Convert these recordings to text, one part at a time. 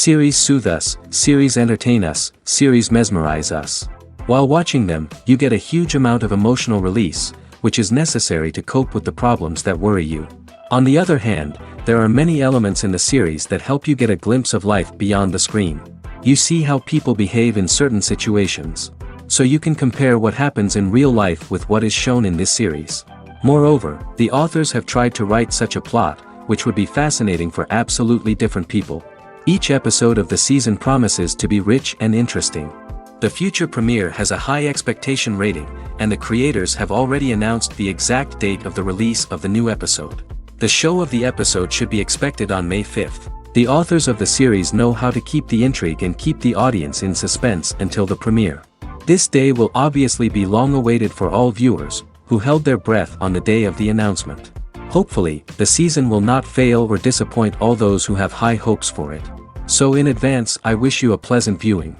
Series soothe us, series entertain us, series mesmerize us. While watching them, you get a huge amount of emotional release, which is necessary to cope with the problems that worry you. On the other hand, there are many elements in the series that help you get a glimpse of life beyond the screen. You see how people behave in certain situations. So you can compare what happens in real life with what is shown in this series. Moreover, the authors have tried to write such a plot, which would be fascinating for absolutely different people. Each episode of the season promises to be rich and interesting. The future premiere has a high expectation rating, and the creators have already announced the exact date of the release of the new episode. The show of the episode should be expected on May 5th. The authors of the series know how to keep the intrigue and keep the audience in suspense until the premiere. This day will obviously be long awaited for all viewers, who held their breath on the day of the announcement. Hopefully, the season will not fail or disappoint all those who have high hopes for it. So in advance, I wish you a pleasant viewing.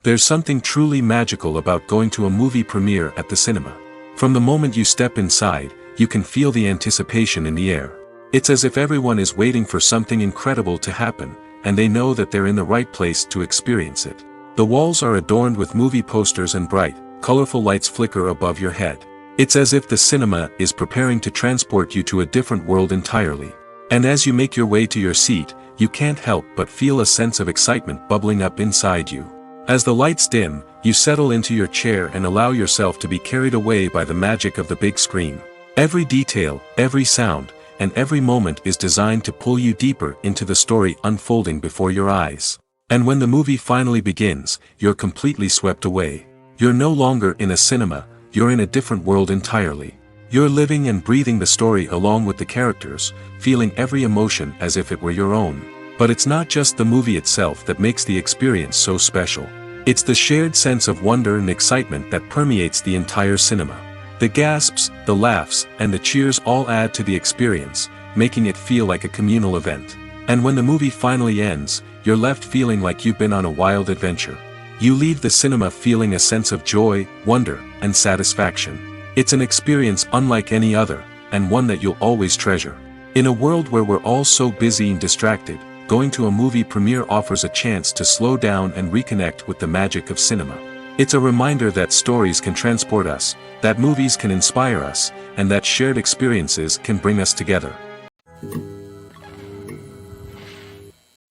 There's something truly magical about going to a movie premiere at the cinema. From the moment you step inside, you can feel the anticipation in the air. It's as if everyone is waiting for something incredible to happen, and they know that they're in the right place to experience it. The walls are adorned with movie posters and bright, colorful lights flicker above your head. It's as if the cinema is preparing to transport you to a different world entirely. And as you make your way to your seat, you can't help but feel a sense of excitement bubbling up inside you. As the lights dim, you settle into your chair and allow yourself to be carried away by the magic of the big screen. Every detail, every sound, and every moment is designed to pull you deeper into the story unfolding before your eyes. And when the movie finally begins, you're completely swept away. You're no longer in a cinema, you're in a different world entirely. You're living and breathing the story along with the characters, feeling every emotion as if it were your own. But it's not just the movie itself that makes the experience so special. It's the shared sense of wonder and excitement that permeates the entire cinema. The gasps, the laughs, and the cheers all add to the experience, making it feel like a communal event. And when the movie finally ends, you're left feeling like you've been on a wild adventure. You leave the cinema feeling a sense of joy, wonder, and satisfaction. It's an experience unlike any other, and one that you'll always treasure. In a world where we're all so busy and distracted, going to a movie premiere offers a chance to slow down and reconnect with the magic of cinema. It's a reminder that stories can transport us, that movies can inspire us, and that shared experiences can bring us together.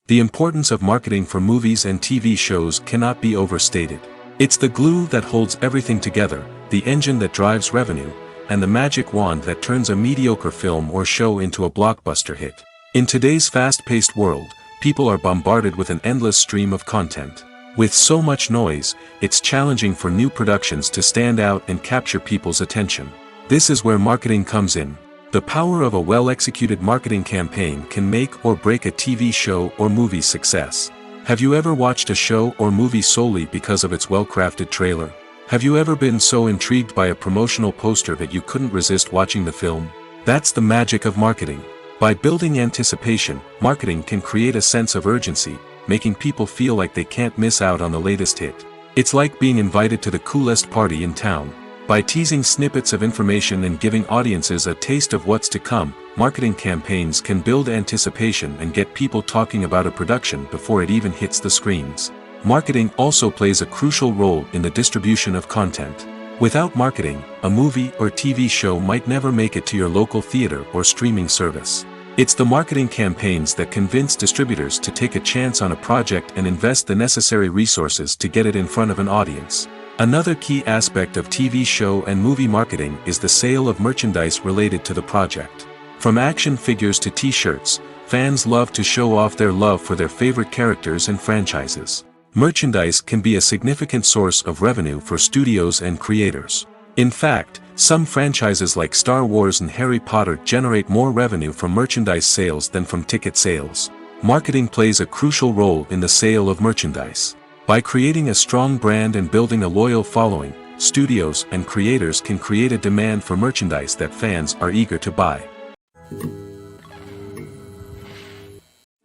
The importance of marketing for movies and TV shows cannot be overstated. It's the glue that holds everything together, the engine that drives revenue, and the magic wand that turns a mediocre film or show into a blockbuster hit. In today's fast-paced world, people are bombarded with an endless stream of content. With so much noise, it's challenging for new productions to stand out and capture people's attention. This is where marketing comes in. The power of a well-executed marketing campaign can make or break a TV show or movie's success. Have you ever watched a show or movie solely because of its well-crafted trailer? Have you ever been so intrigued by a promotional poster that you couldn't resist watching the film? That's the magic of marketing. By building anticipation, marketing can create a sense of urgency, making people feel like they can't miss out on the latest hit. It's like being invited to the coolest party in town. By teasing snippets of information and giving audiences a taste of what's to come, marketing campaigns can build anticipation and get people talking about a production before it even hits the screens. Marketing also plays a crucial role in the distribution of content. Without marketing, a movie or TV show might never make it to your local theater or streaming service. It's the marketing campaigns that convince distributors to take a chance on a project and invest the necessary resources to get it in front of an audience. Another key aspect of TV show and movie marketing is the sale of merchandise related to the project. From action figures to t-shirts, fans love to show off their love for their favorite characters and franchises. Merchandise can be a significant source of revenue for studios and creators. In fact, some franchises like Star Wars and Harry Potter generate more revenue from merchandise sales than from ticket sales. Marketing plays a crucial role in the sale of merchandise. By creating a strong brand and building a loyal following, studios and creators can create a demand for merchandise that fans are eager to buy.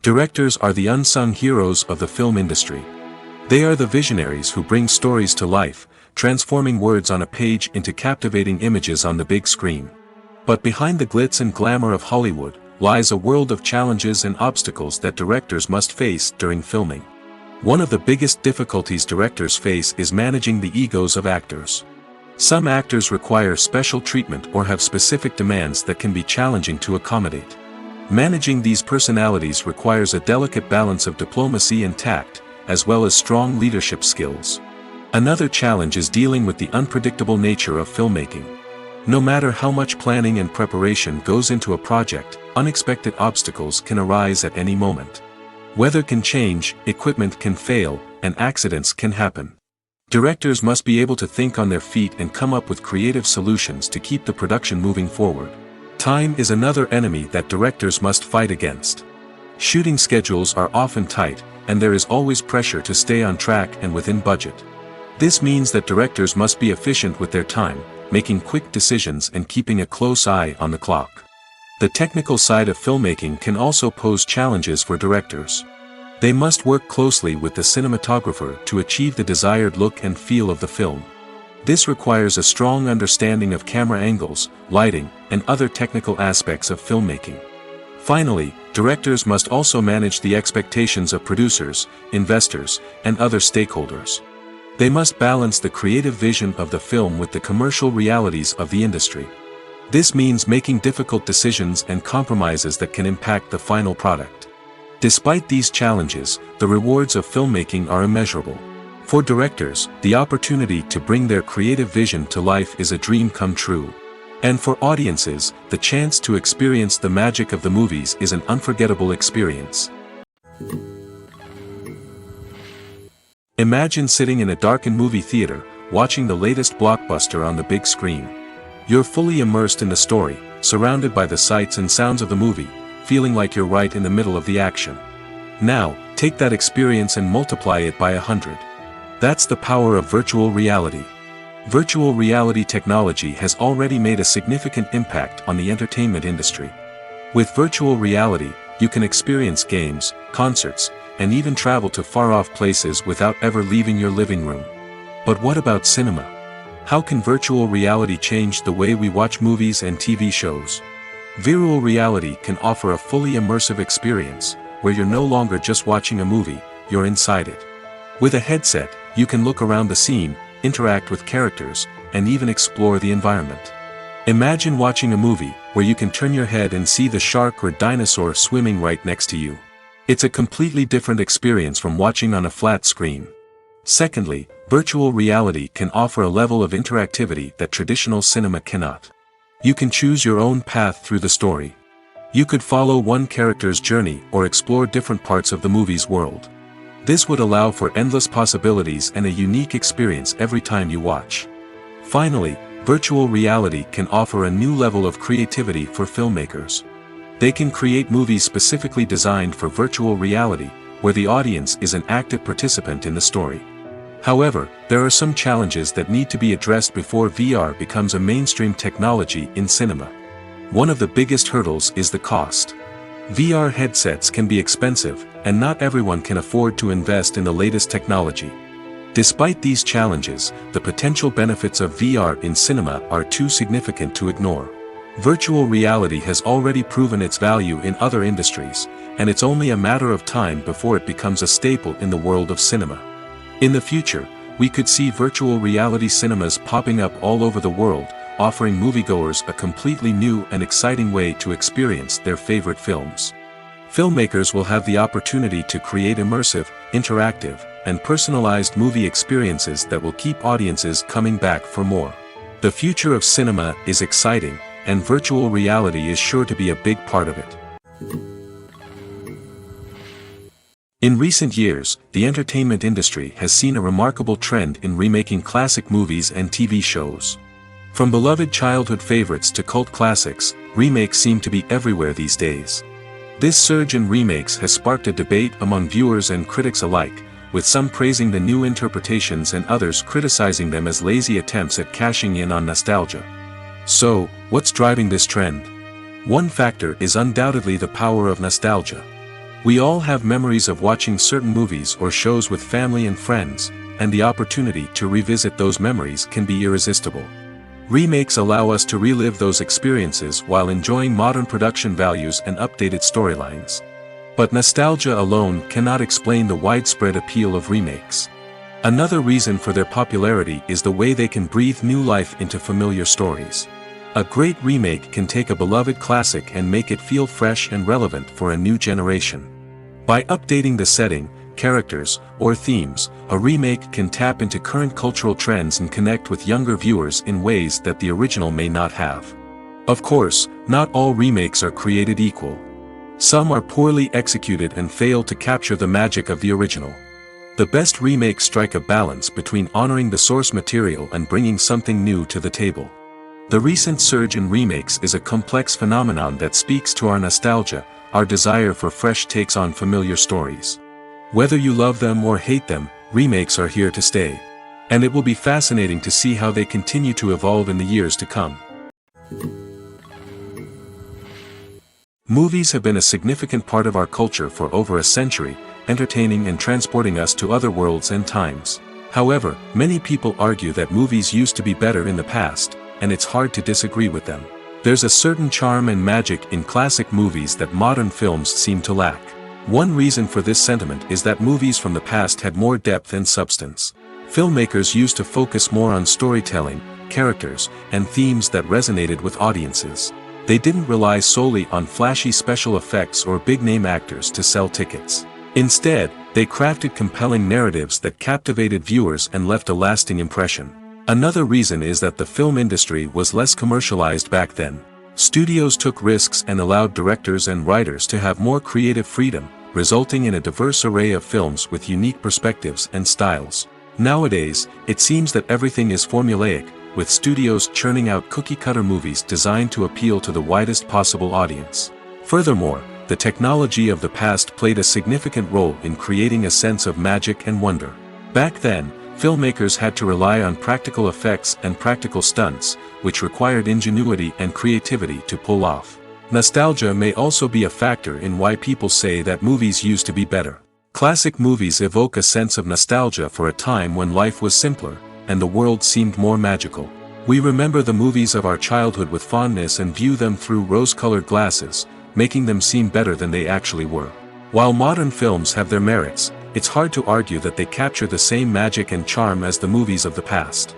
Directors are the unsung heroes of the film industry. They are the visionaries who bring stories to life, transforming words on a page into captivating images on the big screen. But behind the glitz and glamour of Hollywood, lies a world of challenges and obstacles that directors must face during filming. One of the biggest difficulties directors face is managing the egos of actors. Some actors require special treatment or have specific demands that can be challenging to accommodate. Managing these personalities requires a delicate balance of diplomacy and tact, as well as strong leadership skills. Another challenge is dealing with the unpredictable nature of filmmaking. No matter how much planning and preparation goes into a project, unexpected obstacles can arise at any moment. Weather can change, equipment can fail, and accidents can happen. Directors must be able to think on their feet and come up with creative solutions to keep the production moving forward. Time is another enemy that directors must fight against. Shooting schedules are often tight, and there is always pressure to stay on track and within budget. This means that directors must be efficient with their time, making quick decisions and keeping a close eye on the clock. The technical side of filmmaking can also pose challenges for directors. They must work closely with the cinematographer to achieve the desired look and feel of the film. This requires a strong understanding of camera angles, lighting, and other technical aspects of filmmaking. Finally, directors must also manage the expectations of producers, investors, and other stakeholders. They must balance the creative vision of the film with the commercial realities of the industry. This means making difficult decisions and compromises that can impact the final product. Despite these challenges, the rewards of filmmaking are immeasurable. For directors, the opportunity to bring their creative vision to life is a dream come true. And for audiences, the chance to experience the magic of the movies is an unforgettable experience. Imagine sitting in a darkened movie theater, watching the latest blockbuster on the big screen. You're fully immersed in the story, surrounded by the sights and sounds of the movie, feeling like you're right in the middle of the action. Now, take that experience and multiply it by 100. That's the power of virtual reality. Virtual reality technology has already made a significant impact on the entertainment industry. With virtual reality, you can experience games, concerts, and even travel to far-off places without ever leaving your living room. But what about cinema? How can virtual reality change the way we watch movies and TV shows? Virtual reality can offer a fully immersive experience, where you're no longer just watching a movie, you're inside it. With a headset, you can look around the scene, interact with characters, and even explore the environment. Imagine watching a movie where you can turn your head and see the shark or dinosaur swimming right next to you. It's a completely different experience from watching on a flat screen. Secondly, virtual reality can offer a level of interactivity that traditional cinema cannot. You can choose your own path through the story. You could follow one character's journey or explore different parts of the movie's world. This would allow for endless possibilities and a unique experience every time you watch. Finally, virtual reality can offer a new level of creativity for filmmakers. They can create movies specifically designed for virtual reality, where the audience is an active participant in the story. However, there are some challenges that need to be addressed before VR becomes a mainstream technology in cinema. One of the biggest hurdles is the cost. VR headsets can be expensive, and not everyone can afford to invest in the latest technology. Despite these challenges, the potential benefits of VR in cinema are too significant to ignore. Virtual reality has already proven its value in other industries, and it's only a matter of time before it becomes a staple in the world of cinema. In the future, we could see virtual reality cinemas popping up all over the world, offering moviegoers a completely new and exciting way to experience their favorite films. Filmmakers will have the opportunity to create immersive, interactive, and personalized movie experiences that will keep audiences coming back for more. The future of cinema is exciting, and virtual reality is sure to be a big part of it. In recent years, the entertainment industry has seen a remarkable trend in remaking classic movies and TV shows. From beloved childhood favorites to cult classics, remakes seem to be everywhere these days. This surge in remakes has sparked a debate among viewers and critics alike, with some praising the new interpretations and others criticizing them as lazy attempts at cashing in on nostalgia. So, what's driving this trend? One factor is undoubtedly the power of nostalgia. We all have memories of watching certain movies or shows with family and friends, and the opportunity to revisit those memories can be irresistible. Remakes allow us to relive those experiences while enjoying modern production values and updated storylines. But nostalgia alone cannot explain the widespread appeal of remakes. Another reason for their popularity is the way they can breathe new life into familiar stories. A great remake can take a beloved classic and make it feel fresh and relevant for a new generation. By updating the setting, characters, or themes, a remake can tap into current cultural trends and connect with younger viewers in ways that the original may not have. Of course, not all remakes are created equal. Some are poorly executed and fail to capture the magic of the original. The best remakes strike a balance between honoring the source material and bringing something new to the table. The recent surge in remakes is a complex phenomenon that speaks to our nostalgia, our desire for fresh takes on familiar stories. Whether you love them or hate them, remakes are here to stay. And it will be fascinating to see how they continue to evolve in the years to come. Movies have been a significant part of our culture for over a century, entertaining and transporting us to other worlds and times. However, many people argue that movies used to be better in the past, and it's hard to disagree with them. There's a certain charm and magic in classic movies that modern films seem to lack. One reason for this sentiment is that movies from the past had more depth and substance. Filmmakers used to focus more on storytelling, characters, and themes that resonated with audiences. They didn't rely solely on flashy special effects or big-name actors to sell tickets. Instead, they crafted compelling narratives that captivated viewers and left a lasting impression. Another reason is that the film industry was less commercialized back then. Studios took risks and allowed directors and writers to have more creative freedom, resulting in a diverse array of films with unique perspectives and styles. Nowadays, it seems that everything is formulaic, with studios churning out cookie-cutter movies designed to appeal to the widest possible audience. Furthermore, the technology of the past played a significant role in creating a sense of magic and wonder. Back then, filmmakers had to rely on practical effects and practical stunts, which required ingenuity and creativity to pull off. Nostalgia may also be a factor in why people say that movies used to be better. Classic movies evoke a sense of nostalgia for a time when life was simpler, and the world seemed more magical. We remember the movies of our childhood with fondness and view them through rose-colored glasses, making them seem better than they actually were. While modern films have their merits, it's hard to argue that they capture the same magic and charm as the movies of the past.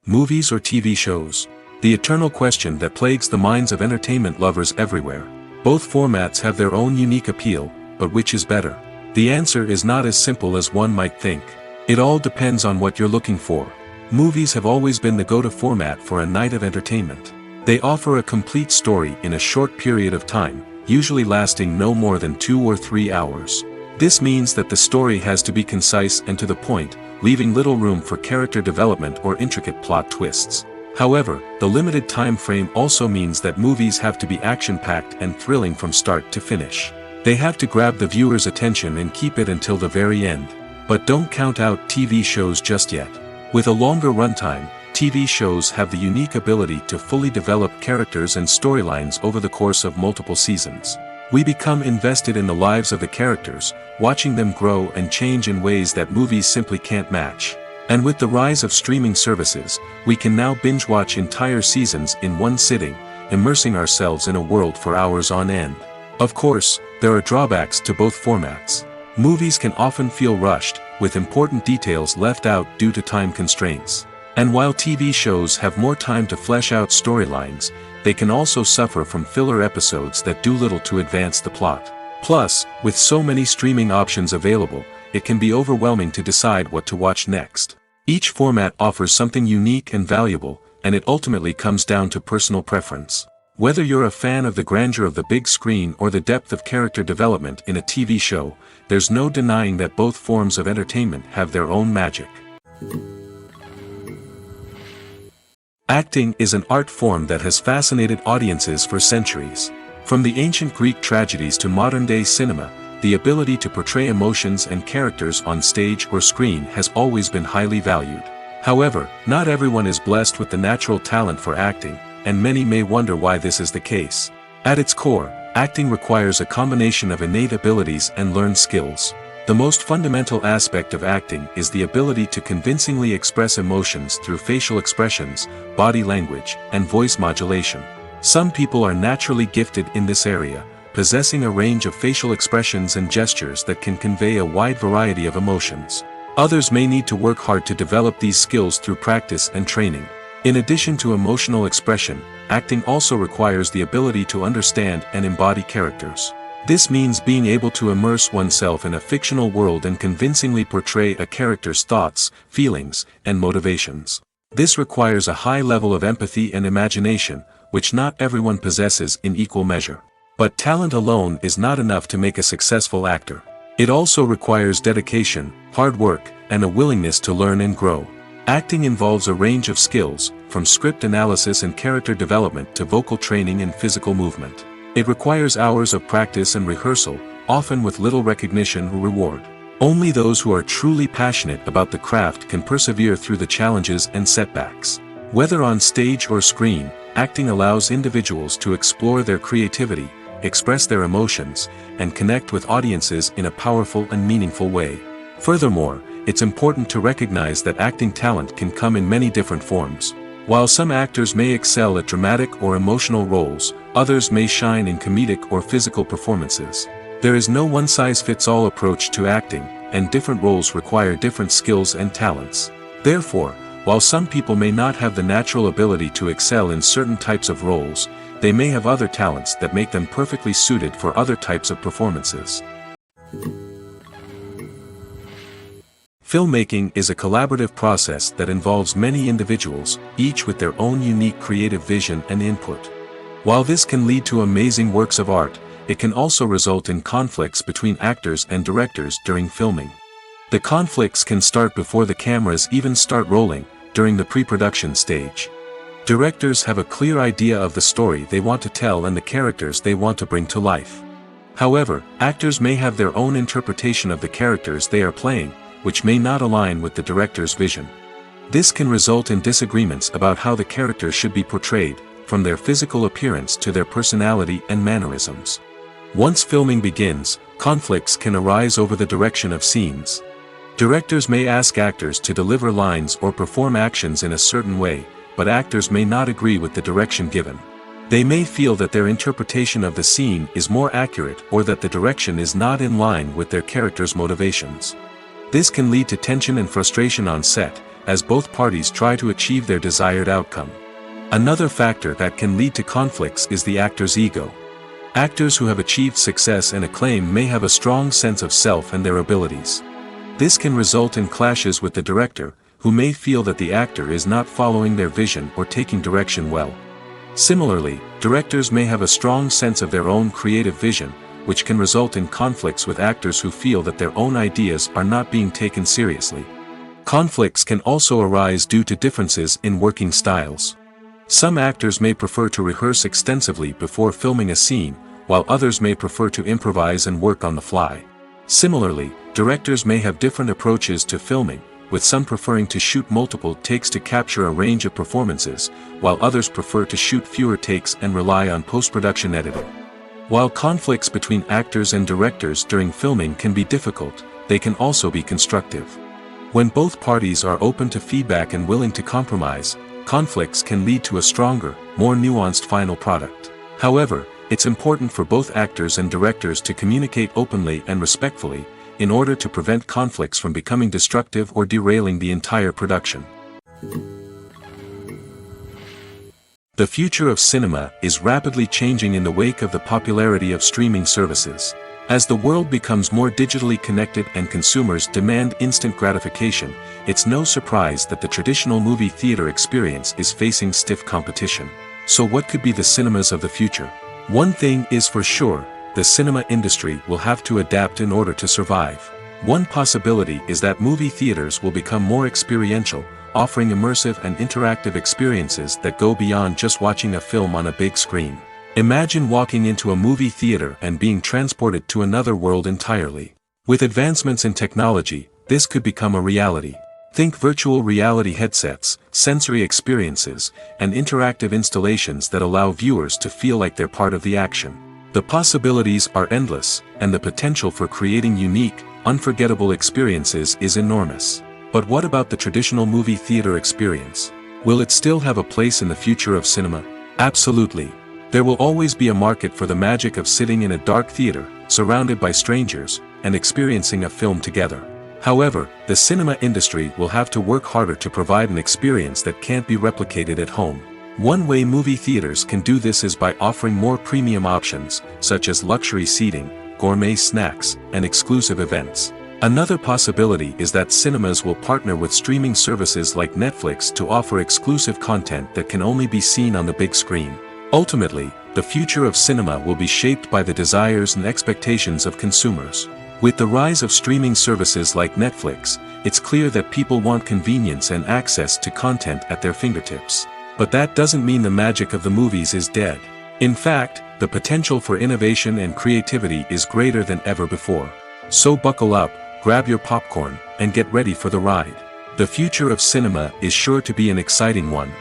Movies or TV shows? The eternal question that plagues the minds of entertainment lovers everywhere. Both formats have their own unique appeal, but which is better? The answer is not as simple as one might think. It all depends on what you're looking for. Movies have always been the go-to format for a night of entertainment. They offer a complete story in a short period of time, usually lasting no more than 2 or 3 hours. This means that the story has to be concise and to the point, leaving little room for character development or intricate plot twists. However, the limited time frame also means that movies have to be action-packed and thrilling from start to finish. They have to grab the viewer's attention and keep it until the very end. But don't count out TV shows just yet. With a longer runtime, TV shows have the unique ability to fully develop characters and storylines over the course of multiple seasons. We become invested in the lives of the characters, watching them grow and change in ways that movies simply can't match. And with the rise of streaming services, we can now binge-watch entire seasons in one sitting, immersing ourselves in a world for hours on end. Of course, there are drawbacks to both formats. Movies can often feel rushed, with important details left out due to time constraints. And while TV shows have more time to flesh out storylines, they can also suffer from filler episodes that do little to advance the plot. Plus, with so many streaming options available, it can be overwhelming to decide what to watch next. Each format offers something unique and valuable, and it ultimately comes down to personal preference. Whether you're a fan of the grandeur of the big screen or the depth of character development in a TV show, there's no denying that both forms of entertainment have their own magic. Acting is an art form that has fascinated audiences for centuries. From the ancient Greek tragedies to modern-day cinema, the ability to portray emotions and characters on stage or screen has always been highly valued. However, not everyone is blessed with the natural talent for acting, and many may wonder why this is the case. At its core, acting requires a combination of innate abilities and learned skills. The most fundamental aspect of acting is the ability to convincingly express emotions through facial expressions, body language, and voice modulation. Some people are naturally gifted in this area, possessing a range of facial expressions and gestures that can convey a wide variety of emotions. Others may need to work hard to develop these skills through practice and training. In addition to emotional expression, acting also requires the ability to understand and embody characters. This means being able to immerse oneself in a fictional world and convincingly portray a character's thoughts, feelings, and motivations. This requires a high level of empathy and imagination, which not everyone possesses in equal measure. But talent alone is not enough to make a successful actor. It also requires dedication, hard work, and a willingness to learn and grow. Acting involves a range of skills, from script analysis and character development to vocal training and physical movement. It requires hours of practice and rehearsal, often with little recognition or reward. Only those who are truly passionate about the craft can persevere through the challenges and setbacks. Whether on stage or screen, acting allows individuals to explore their creativity, express their emotions, and connect with audiences in a powerful and meaningful way. Furthermore, it's important to recognize that acting talent can come in many different forms. While some actors may excel at dramatic or emotional roles, others may shine in comedic or physical performances. There is no one-size-fits-all approach to acting, and different roles require different skills and talents. Therefore, while some people may not have the natural ability to excel in certain types of roles, they may have other talents that make them perfectly suited for other types of performances. Filmmaking is a collaborative process that involves many individuals, each with their own unique creative vision and input. While this can lead to amazing works of art, it can also result in conflicts between actors and directors during filming. The conflicts can start before the cameras even start rolling, during the pre-production stage. Directors have a clear idea of the story they want to tell and the characters they want to bring to life. However, actors may have their own interpretation of the characters they are playing, which may not align with the director's vision. This can result in disagreements about how the characters should be portrayed, from their physical appearance to their personality and mannerisms. Once filming begins, conflicts can arise over the direction of scenes. Directors may ask actors to deliver lines or perform actions in a certain way, but actors may not agree with the direction given. They may feel that their interpretation of the scene is more accurate or that the direction is not in line with their character's motivations. This can lead to tension and frustration on set, as both parties try to achieve their desired outcome. Another factor that can lead to conflicts is the actor's ego. Actors who have achieved success and acclaim may have a strong sense of self and their abilities. This can result in clashes with the director, who may feel that the actor is not following their vision or taking direction well. Similarly, directors may have a strong sense of their own creative vision, which can result in conflicts with actors who feel that their own ideas are not being taken seriously. Conflicts can also arise due to differences in working styles. Some actors may prefer to rehearse extensively before filming a scene, while others may prefer to improvise and work on the fly. Similarly, directors may have different approaches to filming, with some preferring to shoot multiple takes to capture a range of performances, while others prefer to shoot fewer takes and rely on post-production editing. While conflicts between actors and directors during filming can be difficult, they can also be constructive. When both parties are open to feedback and willing to compromise, conflicts can lead to a stronger, more nuanced final product. However, it's important for both actors and directors to communicate openly and respectfully, in order to prevent conflicts from becoming destructive or derailing the entire production. The future of cinema is rapidly changing in the wake of the popularity of streaming services. As the world becomes more digitally connected and consumers demand instant gratification, it's no surprise that the traditional movie theater experience is facing stiff competition. So what could be the cinemas of the future? One thing is for sure, the cinema industry will have to adapt in order to survive. One possibility is that movie theaters will become more experiential, offering immersive and interactive experiences that go beyond just watching a film on a big screen. Imagine walking into a movie theater and being transported to another world entirely. With advancements in technology, this could become a reality. Think virtual reality headsets, sensory experiences, and interactive installations that allow viewers to feel like they're part of the action. The possibilities are endless, and the potential for creating unique, unforgettable experiences is enormous. But what about the traditional movie theater experience? Will it still have a place in the future of cinema? Absolutely. There will always be a market for the magic of sitting in a dark theater, surrounded by strangers, and experiencing a film together. However, the cinema industry will have to work harder to provide an experience that can't be replicated at home. One way movie theaters can do this is by offering more premium options, such as luxury seating, gourmet snacks, and exclusive events. Another possibility is that cinemas will partner with streaming services like Netflix to offer exclusive content that can only be seen on the big screen. Ultimately, the future of cinema will be shaped by the desires and expectations of consumers. With the rise of streaming services like Netflix, it's clear that people want convenience and access to content at their fingertips. But that doesn't mean the magic of the movies is dead. In fact, the potential for innovation and creativity is greater than ever before. So buckle up, grab your popcorn, and get ready for the ride. The future of cinema is sure to be an exciting one.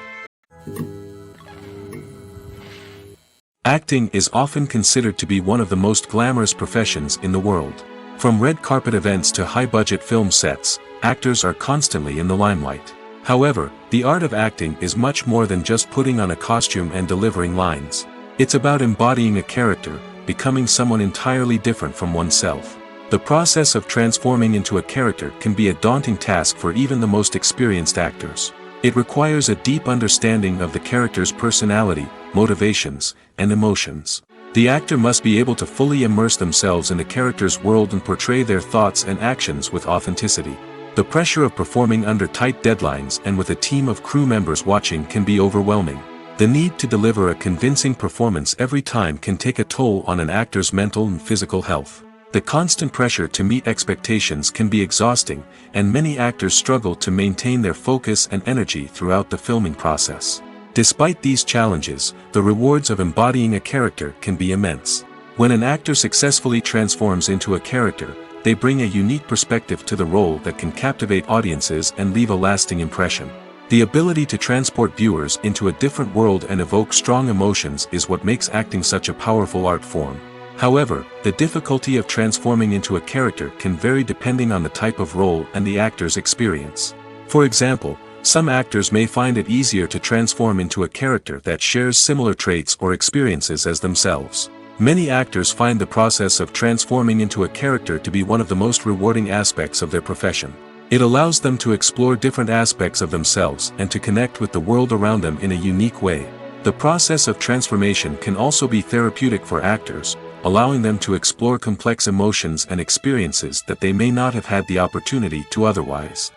Acting is often considered to be one of the most glamorous professions in the world. From red carpet events to high-budget film sets, actors are constantly in the limelight. However, the art of acting is much more than just putting on a costume and delivering lines. It's about embodying a character, becoming someone entirely different from oneself. The process of transforming into a character can be a daunting task for even the most experienced actors. It requires a deep understanding of the character's personality, motivations, and emotions. The actor must be able to fully immerse themselves in the character's world and portray their thoughts and actions with authenticity. The pressure of performing under tight deadlines and with a team of crew members watching can be overwhelming. The need to deliver a convincing performance every time can take a toll on an actor's mental and physical health. The constant pressure to meet expectations can be exhausting, and many actors struggle to maintain their focus and energy throughout the filming process. Despite these challenges, the rewards of embodying a character can be immense. When an actor successfully transforms into a character, they bring a unique perspective to the role that can captivate audiences and leave a lasting impression. The ability to transport viewers into a different world and evoke strong emotions is what makes acting such a powerful art form. However, the difficulty of transforming into a character can vary depending on the type of role and the actor's experience. For example, some actors may find it easier to transform into a character that shares similar traits or experiences as themselves. Many actors find the process of transforming into a character to be one of the most rewarding aspects of their profession. It allows them to explore different aspects of themselves and to connect with the world around them in a unique way. The process of transformation can also be therapeutic for actors, allowing them to explore complex emotions and experiences that they may not have had the opportunity to otherwise.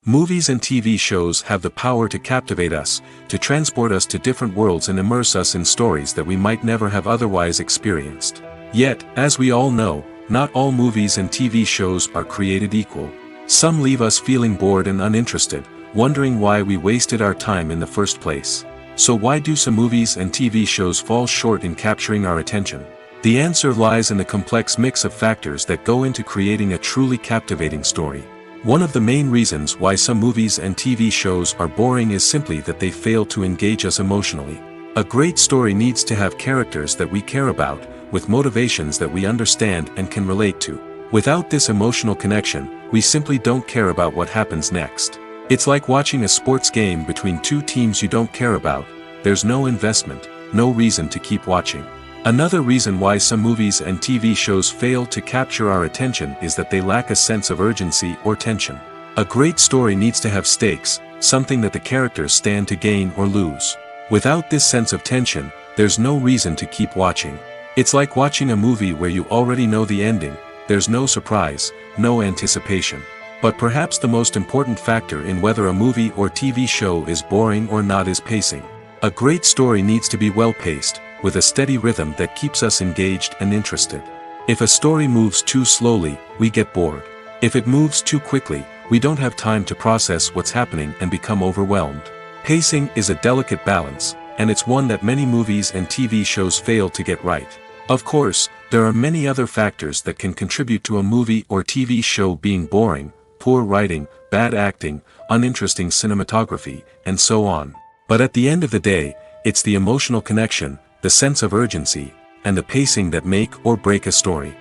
Movies and TV shows have the power to captivate us, to transport us to different worlds and immerse us in stories that we might never have otherwise experienced. Yet, as we all know, not all movies and TV shows are created equal. Some leave us feeling bored and uninterested, wondering why we wasted our time in the first place. So why do some movies and TV shows fall short in capturing our attention? The answer lies in the complex mix of factors that go into creating a truly captivating story. One of the main reasons why some movies and TV shows are boring is simply that they fail to engage us emotionally. A great story needs to have characters that we care about, with motivations that we understand and can relate to. Without this emotional connection, we simply don't care about what happens next. It's like watching a sports game between two teams you don't care about. There's no investment, no reason to keep watching. Another reason why some movies and TV shows fail to capture our attention is that they lack a sense of urgency or tension. A great story needs to have stakes, something that the characters stand to gain or lose. Without this sense of tension, there's no reason to keep watching. It's like watching a movie where you already know the ending. There's no surprise, no anticipation. But perhaps the most important factor in whether a movie or TV show is boring or not is pacing. A great story needs to be well-paced, with a steady rhythm that keeps us engaged and interested. If a story moves too slowly, we get bored. If it moves too quickly, we don't have time to process what's happening and become overwhelmed. Pacing is a delicate balance, and it's one that many movies and TV shows fail to get right. Of course, there are many other factors that can contribute to a movie or TV show being boring: poor writing, bad acting, uninteresting cinematography, and so on. But at the end of the day, it's the emotional connection, the sense of urgency, and the pacing that make or break a story.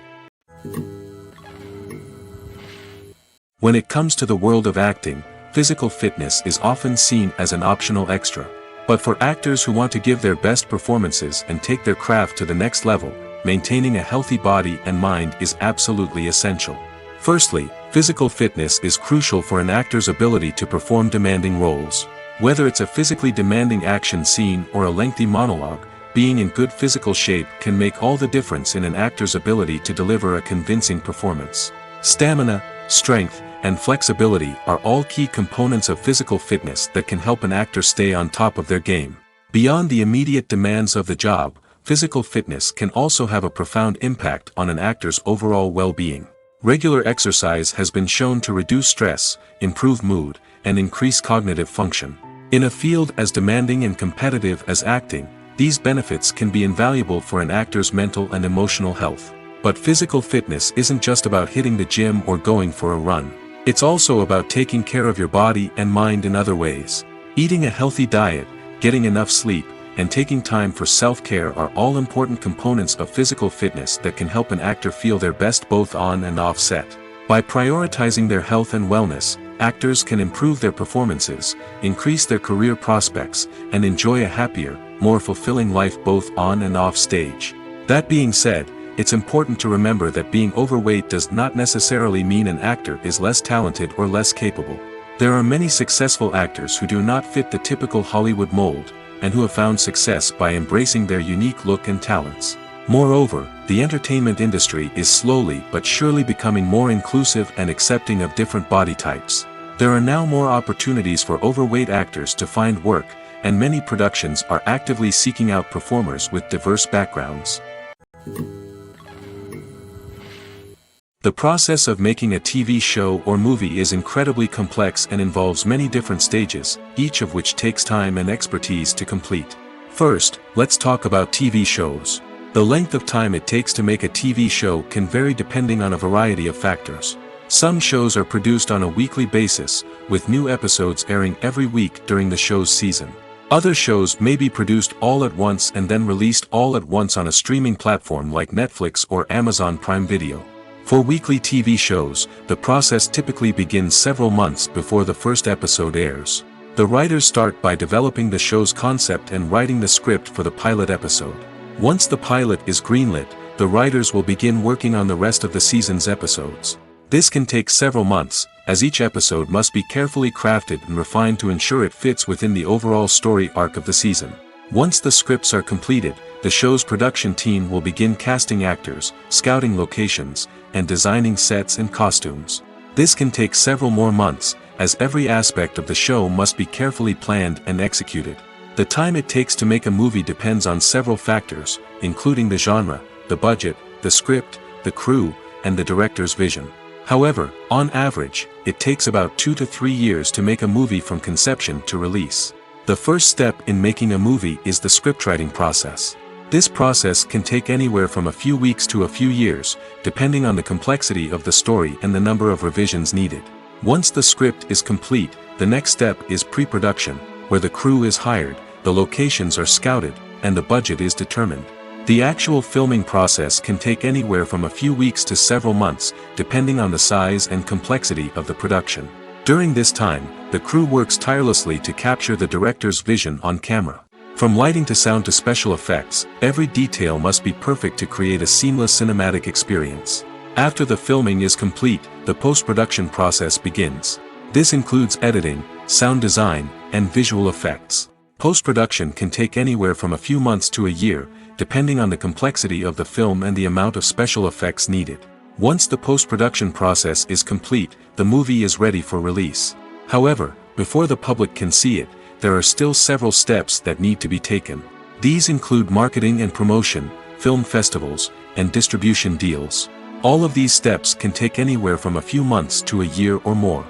When it comes to the world of acting, physical fitness is often seen as an optional extra. But for actors who want to give their best performances and take their craft to the next level, maintaining a healthy body and mind is absolutely essential. Firstly, physical fitness is crucial for an actor's ability to perform demanding roles. Whether it's a physically demanding action scene or a lengthy monologue, being in good physical shape can make all the difference in an actor's ability to deliver a convincing performance. Stamina, strength, and flexibility are all key components of physical fitness that can help an actor stay on top of their game. Beyond the immediate demands of the job, physical fitness can also have a profound impact on an actor's overall well-being. Regular exercise has been shown to reduce stress, improve mood, and increase cognitive function. In a field as demanding and competitive as acting, these benefits can be invaluable for an actor's mental and emotional health. But physical fitness isn't just about hitting the gym or going for a run. It's also about taking care of your body and mind in other ways. Eating a healthy diet, getting enough sleep, and taking time for self-care are all important components of physical fitness that can help an actor feel their best both on and off set. By prioritizing their health and wellness, actors can improve their performances, increase their career prospects, and enjoy a happier, more fulfilling life both on and off stage. That being said, it's important to remember that being overweight does not necessarily mean an actor is less talented or less capable. There are many successful actors who do not fit the typical Hollywood mold, and who have found success by embracing their unique look and talents. Moreover, the entertainment industry is slowly but surely becoming more inclusive and accepting of different body types. There are now more opportunities for overweight actors to find work, and many productions are actively seeking out performers with diverse backgrounds. The process of making a TV show or movie is incredibly complex and involves many different stages, each of which takes time and expertise to complete. First, let's talk about TV shows. The length of time it takes to make a TV show can vary depending on a variety of factors. Some shows are produced on a weekly basis, with new episodes airing every week during the show's season. Other shows may be produced all at once and then released all at once on a streaming platform like Netflix or Amazon Prime Video. For weekly TV shows, the process typically begins several months before the first episode airs. The writers start by developing the show's concept and writing the script for the pilot episode. Once the pilot is greenlit, the writers will begin working on the rest of the season's episodes. This can take several months, as each episode must be carefully crafted and refined to ensure it fits within the overall story arc of the season. Once the scripts are completed, the show's production team will begin casting actors, scouting locations, and designing sets and costumes. This can take several more months, as every aspect of the show must be carefully planned and executed. The time it takes to make a movie depends on several factors, including the genre, the budget, the script, the crew, and the director's vision. However, on average, it takes about 2 to 3 years to make a movie from conception to release. The first step in making a movie is the scriptwriting process. This process can take anywhere from a few weeks to a few years, depending on the complexity of the story and the number of revisions needed. Once the script is complete, the next step is pre-production, where the crew is hired, the locations are scouted, and the budget is determined. The actual filming process can take anywhere from a few weeks to several months, depending on the size and complexity of the production. During this time, the crew works tirelessly to capture the director's vision on camera. From lighting to sound to special effects, every detail must be perfect to create a seamless cinematic experience. After the filming is complete, the post-production process begins. This includes editing, sound design, and visual effects. Post-production can take anywhere from a few months to a year, depending on the complexity of the film and the amount of special effects needed. Once the post-production process is complete, the movie is ready for release. However, before the public can see it, there are still several steps that need to be taken. These include marketing and promotion, film festivals, and distribution deals. All of these steps can take anywhere from a few months to a year or more.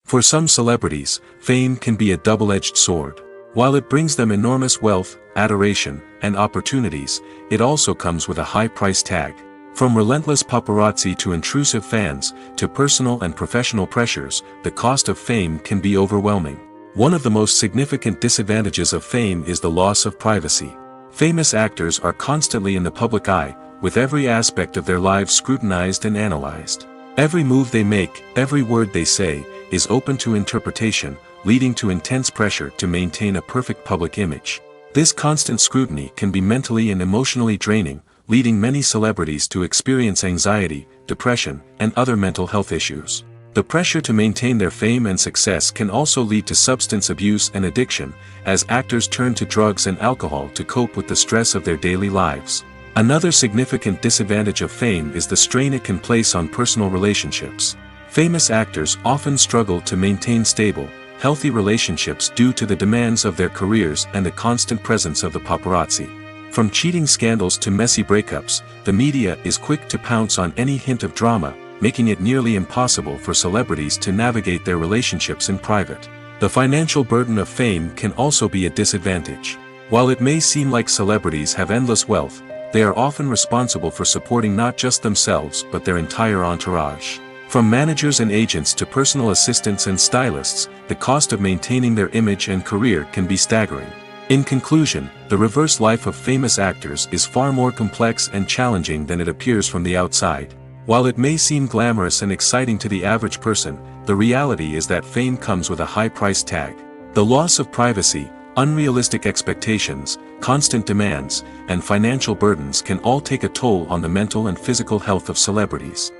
For some celebrities, fame can be a double-edged sword. While it brings them enormous wealth, adoration, and opportunities, it also comes with a high price tag. From relentless paparazzi to intrusive fans, to personal and professional pressures, the cost of fame can be overwhelming. One of the most significant disadvantages of fame is the loss of privacy. Famous actors are constantly in the public eye, with every aspect of their lives scrutinized and analyzed. Every move they make, every word they say, is open to interpretation, leading to intense pressure to maintain a perfect public image. This constant scrutiny can be mentally and emotionally draining, leading many celebrities to experience anxiety, depression, and other mental health issues. The pressure to maintain their fame and success can also lead to substance abuse and addiction, as actors turn to drugs and alcohol to cope with the stress of their daily lives. Another significant disadvantage of fame is the strain it can place on personal relationships. Famous actors often struggle to maintain stable, healthy relationships due to the demands of their careers and the constant presence of the paparazzi. From cheating scandals to messy breakups, the media is quick to pounce on any hint of drama, making it nearly impossible for celebrities to navigate their relationships in private. The financial burden of fame can also be a disadvantage. While it may seem like celebrities have endless wealth, they are often responsible for supporting not just themselves but their entire entourage. From managers and agents to personal assistants and stylists, the cost of maintaining their image and career can be staggering. In conclusion, the reverse life of famous actors is far more complex and challenging than it appears from the outside. While it may seem glamorous and exciting to the average person, the reality is that fame comes with a high price tag. The loss of privacy, unrealistic expectations, constant demands, and financial burdens can all take a toll on the mental and physical health of celebrities.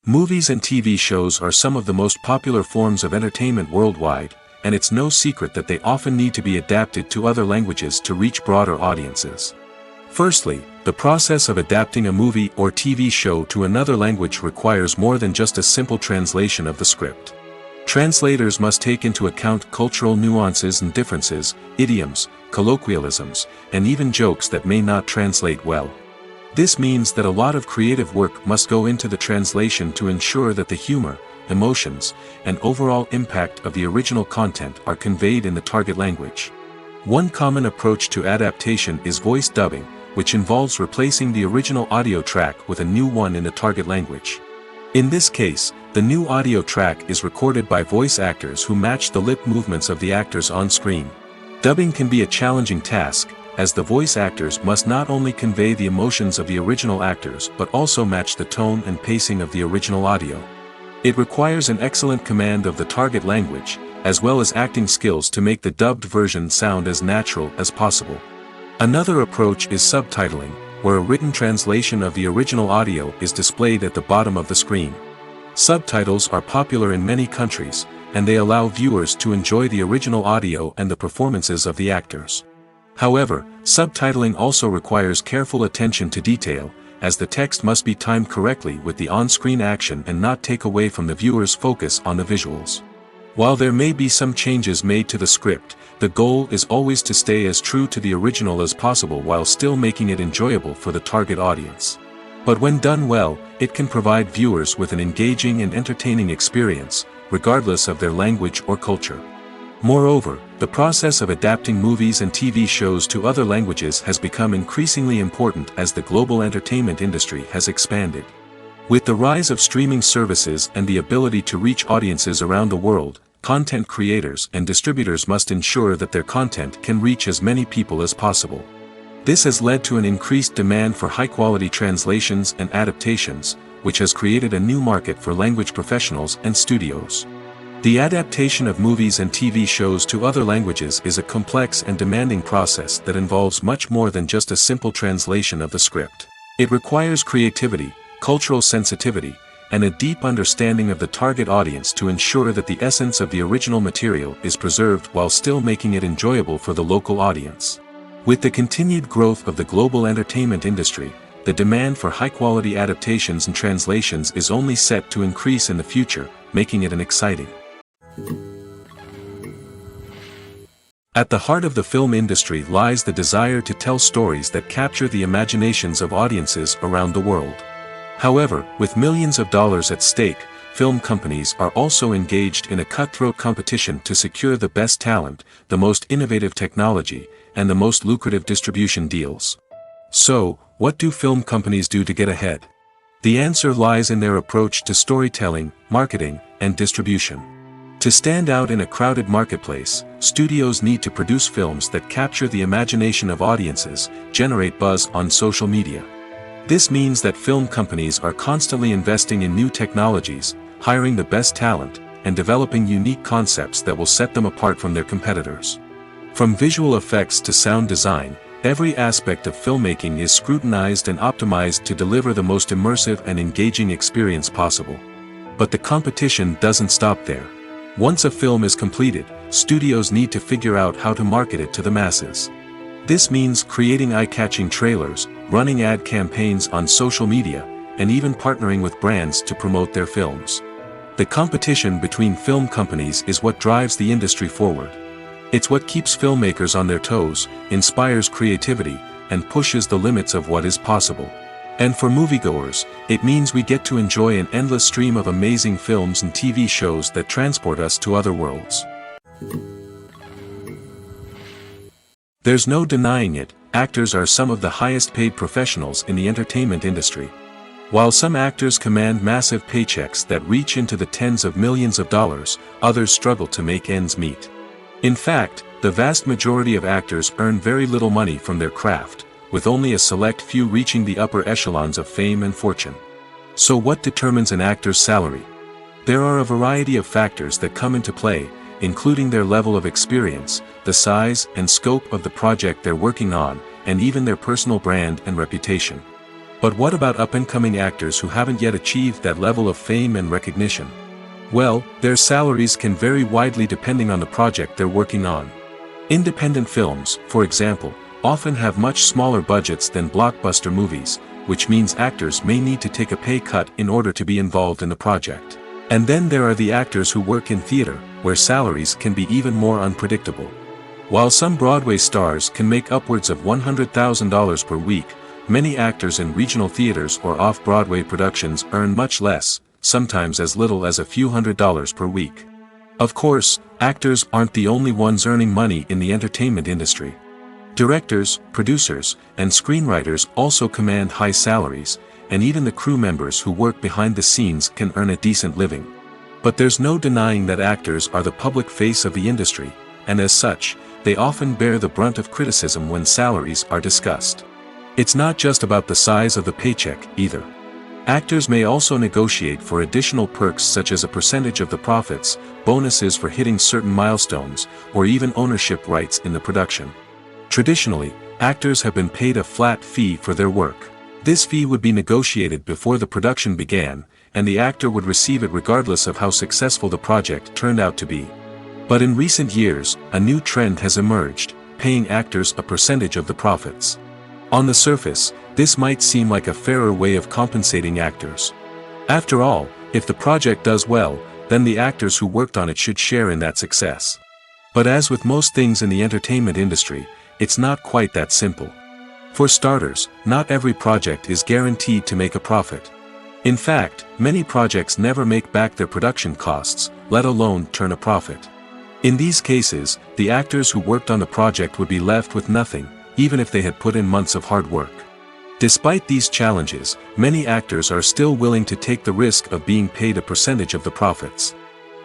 Movies and TV shows are some of the most popular forms of entertainment worldwide, and it's no secret that they often need to be adapted to other languages to reach broader audiences. Firstly, the process of adapting a movie or TV show to another language requires more than just a simple translation of the script. Translators must take into account cultural nuances and differences, idioms, colloquialisms, and even jokes that may not translate well. This means that a lot of creative work must go into the translation to ensure that the humor, emotions, and overall impact of the original content are conveyed in the target language. One common approach to adaptation is voice dubbing, which involves replacing the original audio track with a new one in the target language. In this case, the new audio track is recorded by voice actors who match the lip movements of the actors on screen. Dubbing can be a challenging task, as the voice actors must not only convey the emotions of the original actors but also match the tone and pacing of the original audio. It requires an excellent command of the target language, as well as acting skills to make the dubbed version sound as natural as possible. Another approach is subtitling, where a written translation of the original audio is displayed at the bottom of the screen. Subtitles are popular in many countries, and they allow viewers to enjoy the original audio and the performances of the actors. However, subtitling also requires careful attention to detail, as the text must be timed correctly with the on-screen action and not take away from the viewer's focus on the visuals. While there may be some changes made to the script, the goal is always to stay as true to the original as possible while still making it enjoyable for the target audience. But when done well, it can provide viewers with an engaging and entertaining experience, regardless of their language or culture. Moreover, the process of adapting movies and TV shows to other languages has become increasingly important as the global entertainment industry has expanded. With the rise of streaming services and the ability to reach audiences around the world, content creators and distributors must ensure that their content can reach as many people as possible. This has led to an increased demand for high-quality translations and adaptations, which has created a new market for language professionals and studios. The adaptation of movies and TV shows to other languages is a complex and demanding process that involves much more than just a simple translation of the script. It requires creativity, cultural sensitivity, and a deep understanding of the target audience to ensure that the essence of the original material is preserved while still making it enjoyable for the local audience. With the continued growth of the global entertainment industry, the demand for high-quality adaptations and translations is only set to increase in the future, making it an exciting. At the heart of the film industry lies the desire to tell stories that capture the imaginations of audiences around the world. However, with millions of dollars at stake, film companies are also engaged in a cutthroat competition to secure the best talent, the most innovative technology, and the most lucrative distribution deals. So, what do film companies do to get ahead? The answer lies in their approach to storytelling, marketing, and distribution. To stand out in a crowded marketplace, studios need to produce films that capture the imagination of audiences, generate buzz on social media. This means that film companies are constantly investing in new technologies, hiring the best talent, and developing unique concepts that will set them apart from their competitors. From visual effects to sound design, every aspect of filmmaking is scrutinized and optimized to deliver the most immersive and engaging experience possible. But the competition doesn't stop there. Once a film is completed, studios need to figure out how to market it to the masses. This means creating eye-catching trailers, running ad campaigns on social media, and even partnering with brands to promote their films. The competition between film companies is what drives the industry forward. It's what keeps filmmakers on their toes, inspires creativity, and pushes the limits of what is possible. And for moviegoers, it means we get to enjoy an endless stream of amazing films and TV shows that transport us to other worlds. There's no denying it, actors are some of the highest paid professionals in the entertainment industry. While some actors command massive paychecks that reach into the tens of millions of dollars, others struggle to make ends meet. In fact, the vast majority of actors earn very little money from their craft, with only a select few reaching the upper echelons of fame and fortune. So what determines an actor's salary? There are a variety of factors that come into play, including their level of experience, the size and scope of the project they're working on, and even their personal brand and reputation. But what about up-and-coming actors who haven't yet achieved that level of fame and recognition? Well, their salaries can vary widely depending on the project they're working on. Independent films, for example, often have much smaller budgets than blockbuster movies, which means actors may need to take a pay cut in order to be involved in the project. And then there are the actors who work in theater, where salaries can be even more unpredictable. While some Broadway stars can make upwards of $100,000 per week, many actors in regional theaters or off-Broadway productions earn much less, sometimes as little as a few $100s per week. Of course, actors aren't the only ones earning money in the entertainment industry. Directors, producers, and screenwriters also command high salaries, and even the crew members who work behind the scenes can earn a decent living. But there's no denying that actors are the public face of the industry, and as such, they often bear the brunt of criticism when salaries are discussed. It's not just about the size of the paycheck, either. Actors may also negotiate for additional perks such as a percentage of the profits, bonuses for hitting certain milestones, or even ownership rights in the production. Traditionally, actors have been paid a flat fee for their work. This fee would be negotiated before the production began, and the actor would receive it regardless of how successful the project turned out to be. But in recent years, a new trend has emerged, paying actors a percentage of the profits. On the surface, this might seem like a fairer way of compensating actors. After all, if the project does well, then the actors who worked on it should share in that success. But as with most things in the entertainment industry, it's not quite that simple. For starters, not every project is guaranteed to make a profit. In fact, many projects never make back their production costs, let alone turn a profit. In these cases, the actors who worked on the project would be left with nothing, even if they had put in months of hard work. Despite these challenges, many actors are still willing to take the risk of being paid a percentage of the profits.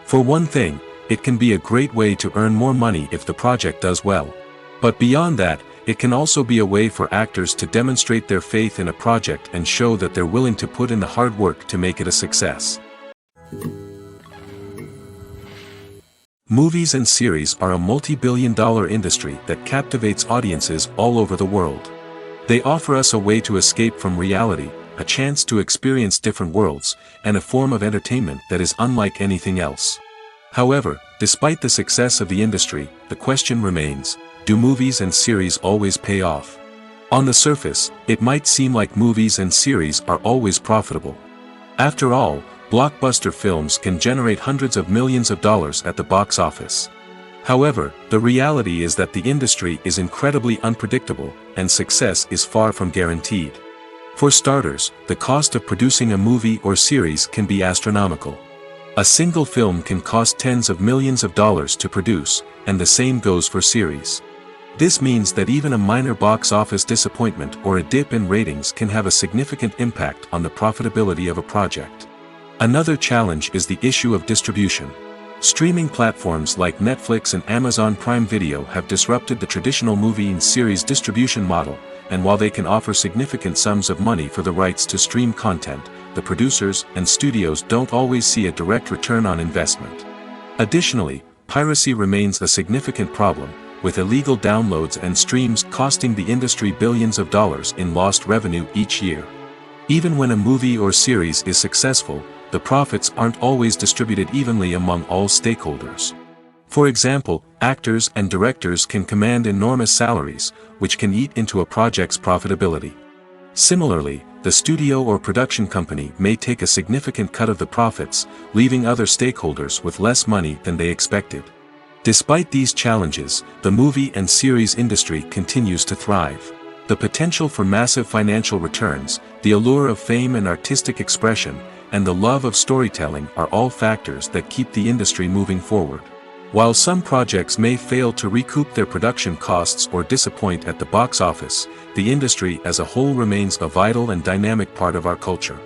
For one thing, it can be a great way to earn more money if the project does well. But beyond that, it can also be a way for actors to demonstrate their faith in a project and show that they're willing to put in the hard work to make it a success. Movies and series are a multi-billion-dollar industry that captivates audiences all over the world. They offer us a way to escape from reality, a chance to experience different worlds, and a form of entertainment that is unlike anything else. However, despite the success of the industry, the question remains, do movies and series always pay off? On the surface, it might seem like movies and series are always profitable. After all, blockbuster films can generate hundreds of millions of dollars at the box office. However, the reality is that the industry is incredibly unpredictable, and success is far from guaranteed. For starters, the cost of producing a movie or series can be astronomical. A single film can cost tens of millions of dollars to produce, and the same goes for series. This means that even a minor box office disappointment or a dip in ratings can have a significant impact on the profitability of a project. Another challenge is the issue of distribution. Streaming platforms like Netflix and Amazon Prime Video have disrupted the traditional movie and series distribution model, and while they can offer significant sums of money for the rights to stream content, the producers and studios don't always see a direct return on investment. Additionally, piracy remains a significant problem, with illegal downloads and streams costing the industry billions of dollars in lost revenue each year. Even when a movie or series is successful, the profits aren't always distributed evenly among all stakeholders. For example, actors and directors can command enormous salaries, which can eat into a project's profitability. Similarly, the studio or production company may take a significant cut of the profits, leaving other stakeholders with less money than they expected. Despite these challenges, the movie and series industry continues to thrive. The potential for massive financial returns, the allure of fame and artistic expression, and the love of storytelling are all factors that keep the industry moving forward. While some projects may fail to recoup their production costs or disappoint at the box office, the industry as a whole remains a vital and dynamic part of our culture.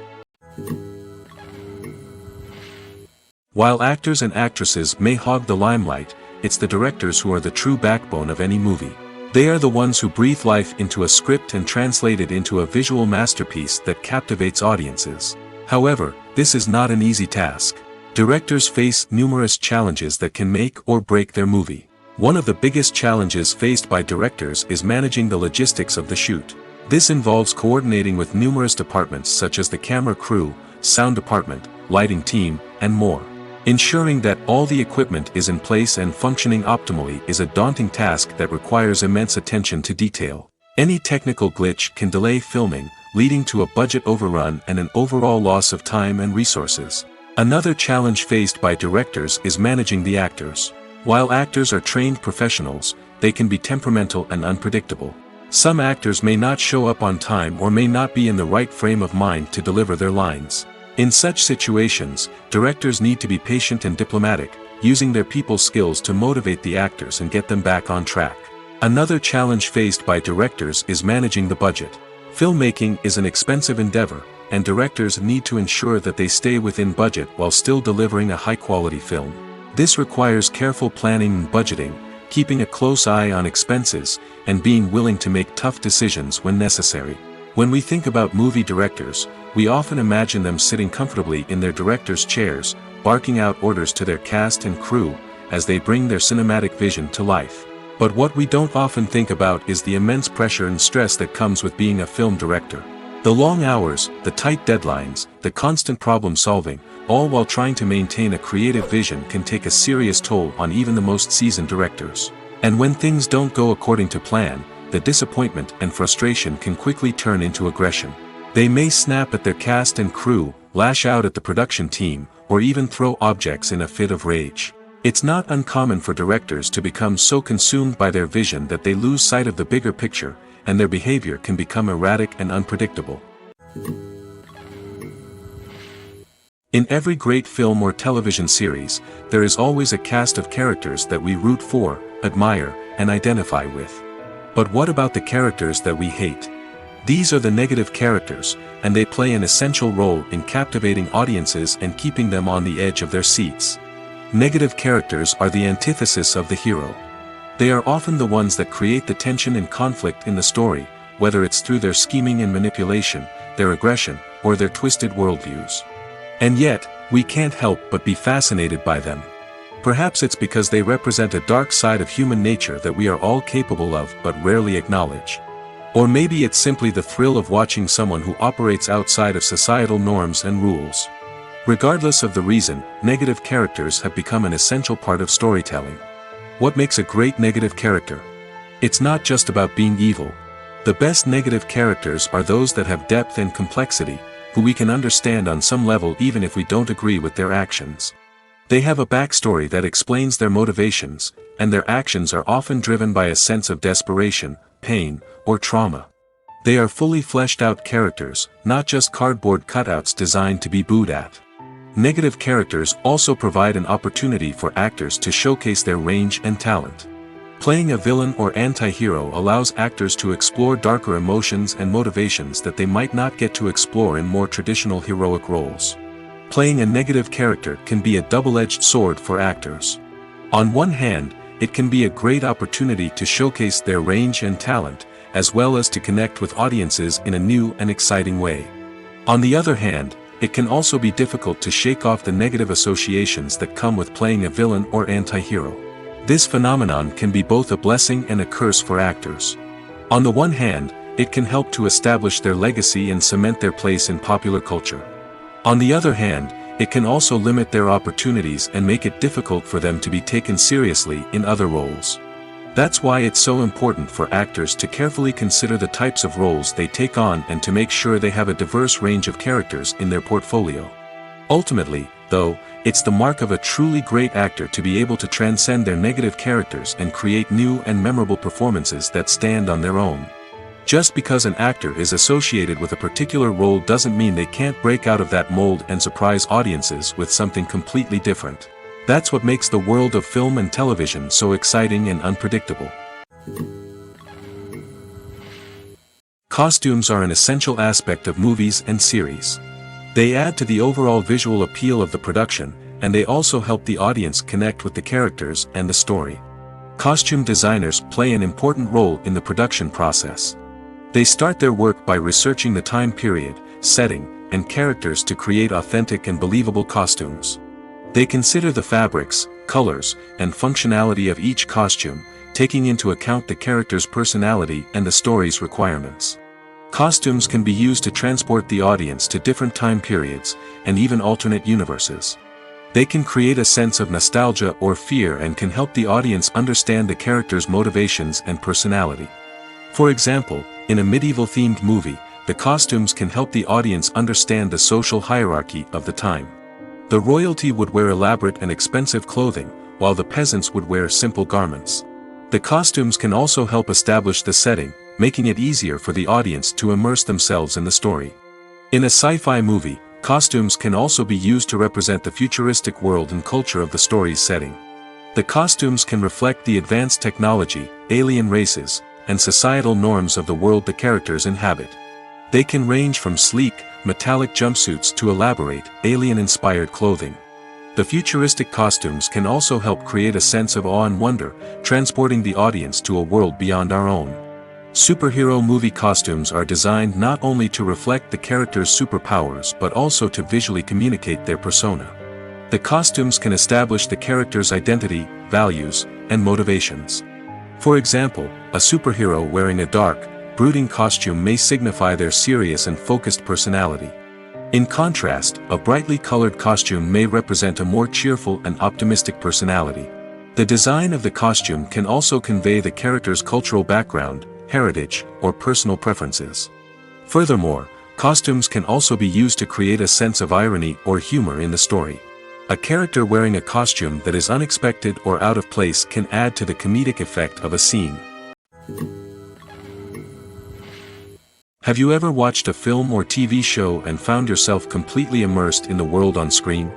While actors and actresses may hog the limelight, it's the directors who are the true backbone of any movie. They are the ones who breathe life into a script and translate it into a visual masterpiece that captivates audiences. However, this is not an easy task. Directors face numerous challenges that can make or break their movie. One of the biggest challenges faced by directors is managing the logistics of the shoot. This involves coordinating with numerous departments such as the camera crew, sound department, lighting team, and more. Ensuring that all the equipment is in place and functioning optimally is a daunting task that requires immense attention to detail. Any technical glitch can delay filming, leading to a budget overrun and an overall loss of time and resources. Another challenge faced by directors is managing the actors. While actors are trained professionals, they can be temperamental and unpredictable. Some actors may not show up on time or may not be in the right frame of mind to deliver their lines. In such situations, directors need to be patient and diplomatic, using their people skills to motivate the actors and get them back on track. Another challenge faced by directors is managing the budget. Filmmaking is an expensive endeavor, and directors need to ensure that they stay within budget while still delivering a high-quality film. This requires careful planning and budgeting, keeping a close eye on expenses, and being willing to make tough decisions when necessary. When we think about movie directors, we often imagine them sitting comfortably in their director's chairs, barking out orders to their cast and crew, as they bring their cinematic vision to life. But what we don't often think about is the immense pressure and stress that comes with being a film director. The long hours, the tight deadlines, the constant problem solving, all while trying to maintain a creative vision can take a serious toll on even the most seasoned directors. And when things don't go according to plan, the disappointment and frustration can quickly turn into aggression. They may snap at their cast and crew, lash out at the production team, or even throw objects in a fit of rage. It's not uncommon for directors to become so consumed by their vision that they lose sight of the bigger picture, and their behavior can become erratic and unpredictable. In every great film or television series, there is always a cast of characters that we root for, admire, and identify with. But what about the characters that we hate? These are the negative characters, and they play an essential role in captivating audiences and keeping them on the edge of their seats. Negative characters are the antithesis of the hero. They are often the ones that create the tension and conflict in the story, whether it's through their scheming and manipulation, their aggression, or their twisted worldviews. And yet, we can't help but be fascinated by them. Perhaps it's because they represent a dark side of human nature that we are all capable of but rarely acknowledge. Or maybe it's simply the thrill of watching someone who operates outside of societal norms and rules. Regardless of the reason, negative characters have become an essential part of storytelling. What makes a great negative character? It's not just about being evil. The best negative characters are those that have depth and complexity, who we can understand on some level even if we don't agree with their actions. They have a backstory that explains their motivations, and their actions are often driven by a sense of desperation, pain, or trauma. They are fully fleshed out characters, not just cardboard cutouts designed to be booed at. Negative characters also provide an opportunity for actors to showcase their range and talent. Playing a villain or anti-hero allows actors to explore darker emotions and motivations that they might not get to explore in more traditional heroic roles. Playing a negative character can be a double-edged sword for actors. On one hand, it can be a great opportunity to showcase their range and talent, as well as to connect with audiences in a new and exciting way. On the other hand, it can also be difficult to shake off the negative associations that come with playing a villain or anti-hero. This phenomenon can be both a blessing and a curse for actors. On the one hand, it can help to establish their legacy and cement their place in popular culture. On the other hand, it can also limit their opportunities and make it difficult for them to be taken seriously in other roles. That's why it's so important for actors to carefully consider the types of roles they take on and to make sure they have a diverse range of characters in their portfolio. Ultimately, though, it's the mark of a truly great actor to be able to transcend their negative characters and create new and memorable performances that stand on their own. Just because an actor is associated with a particular role doesn't mean they can't break out of that mold and surprise audiences with something completely different. That's what makes the world of film and television so exciting and unpredictable. Costumes are an essential aspect of movies and series. They add to the overall visual appeal of the production, and they also help the audience connect with the characters and the story. Costume designers play an important role in the production process. They start their work by researching the time period, setting, and characters to create authentic and believable costumes. They consider the fabrics, colors, and functionality of each costume, taking into account the character's personality and the story's requirements. Costumes can be used to transport the audience to different time periods, and even alternate universes. They can create a sense of nostalgia or fear and can help the audience understand the character's motivations and personality. For example, in a medieval-themed movie, the costumes can help the audience understand the social hierarchy of the time. The royalty would wear elaborate and expensive clothing, while the peasants would wear simple garments. The costumes can also help establish the setting, making it easier for the audience to immerse themselves in the story. In a sci-fi movie, costumes can also be used to represent the futuristic world and culture of the story's setting. The costumes can reflect the advanced technology, alien races, and societal norms of the world the characters inhabit. They can range from sleek, metallic jumpsuits to elaborate, alien-inspired clothing. The futuristic costumes can also help create a sense of awe and wonder, transporting the audience to a world beyond our own. Superhero movie costumes are designed not only to reflect the character's superpowers but also to visually communicate their persona. The costumes can establish the character's identity, values, and motivations. For example, a superhero wearing a dark, brooding costume may signify their serious and focused personality. In contrast, a brightly colored costume may represent a more cheerful and optimistic personality. The design of the costume can also convey the character's cultural background, heritage, or personal preferences. Furthermore, costumes can also be used to create a sense of irony or humor in the story. A character wearing a costume that is unexpected or out of place can add to the comedic effect of a scene. Have you ever watched a film or TV show and found yourself completely immersed in the world on screen?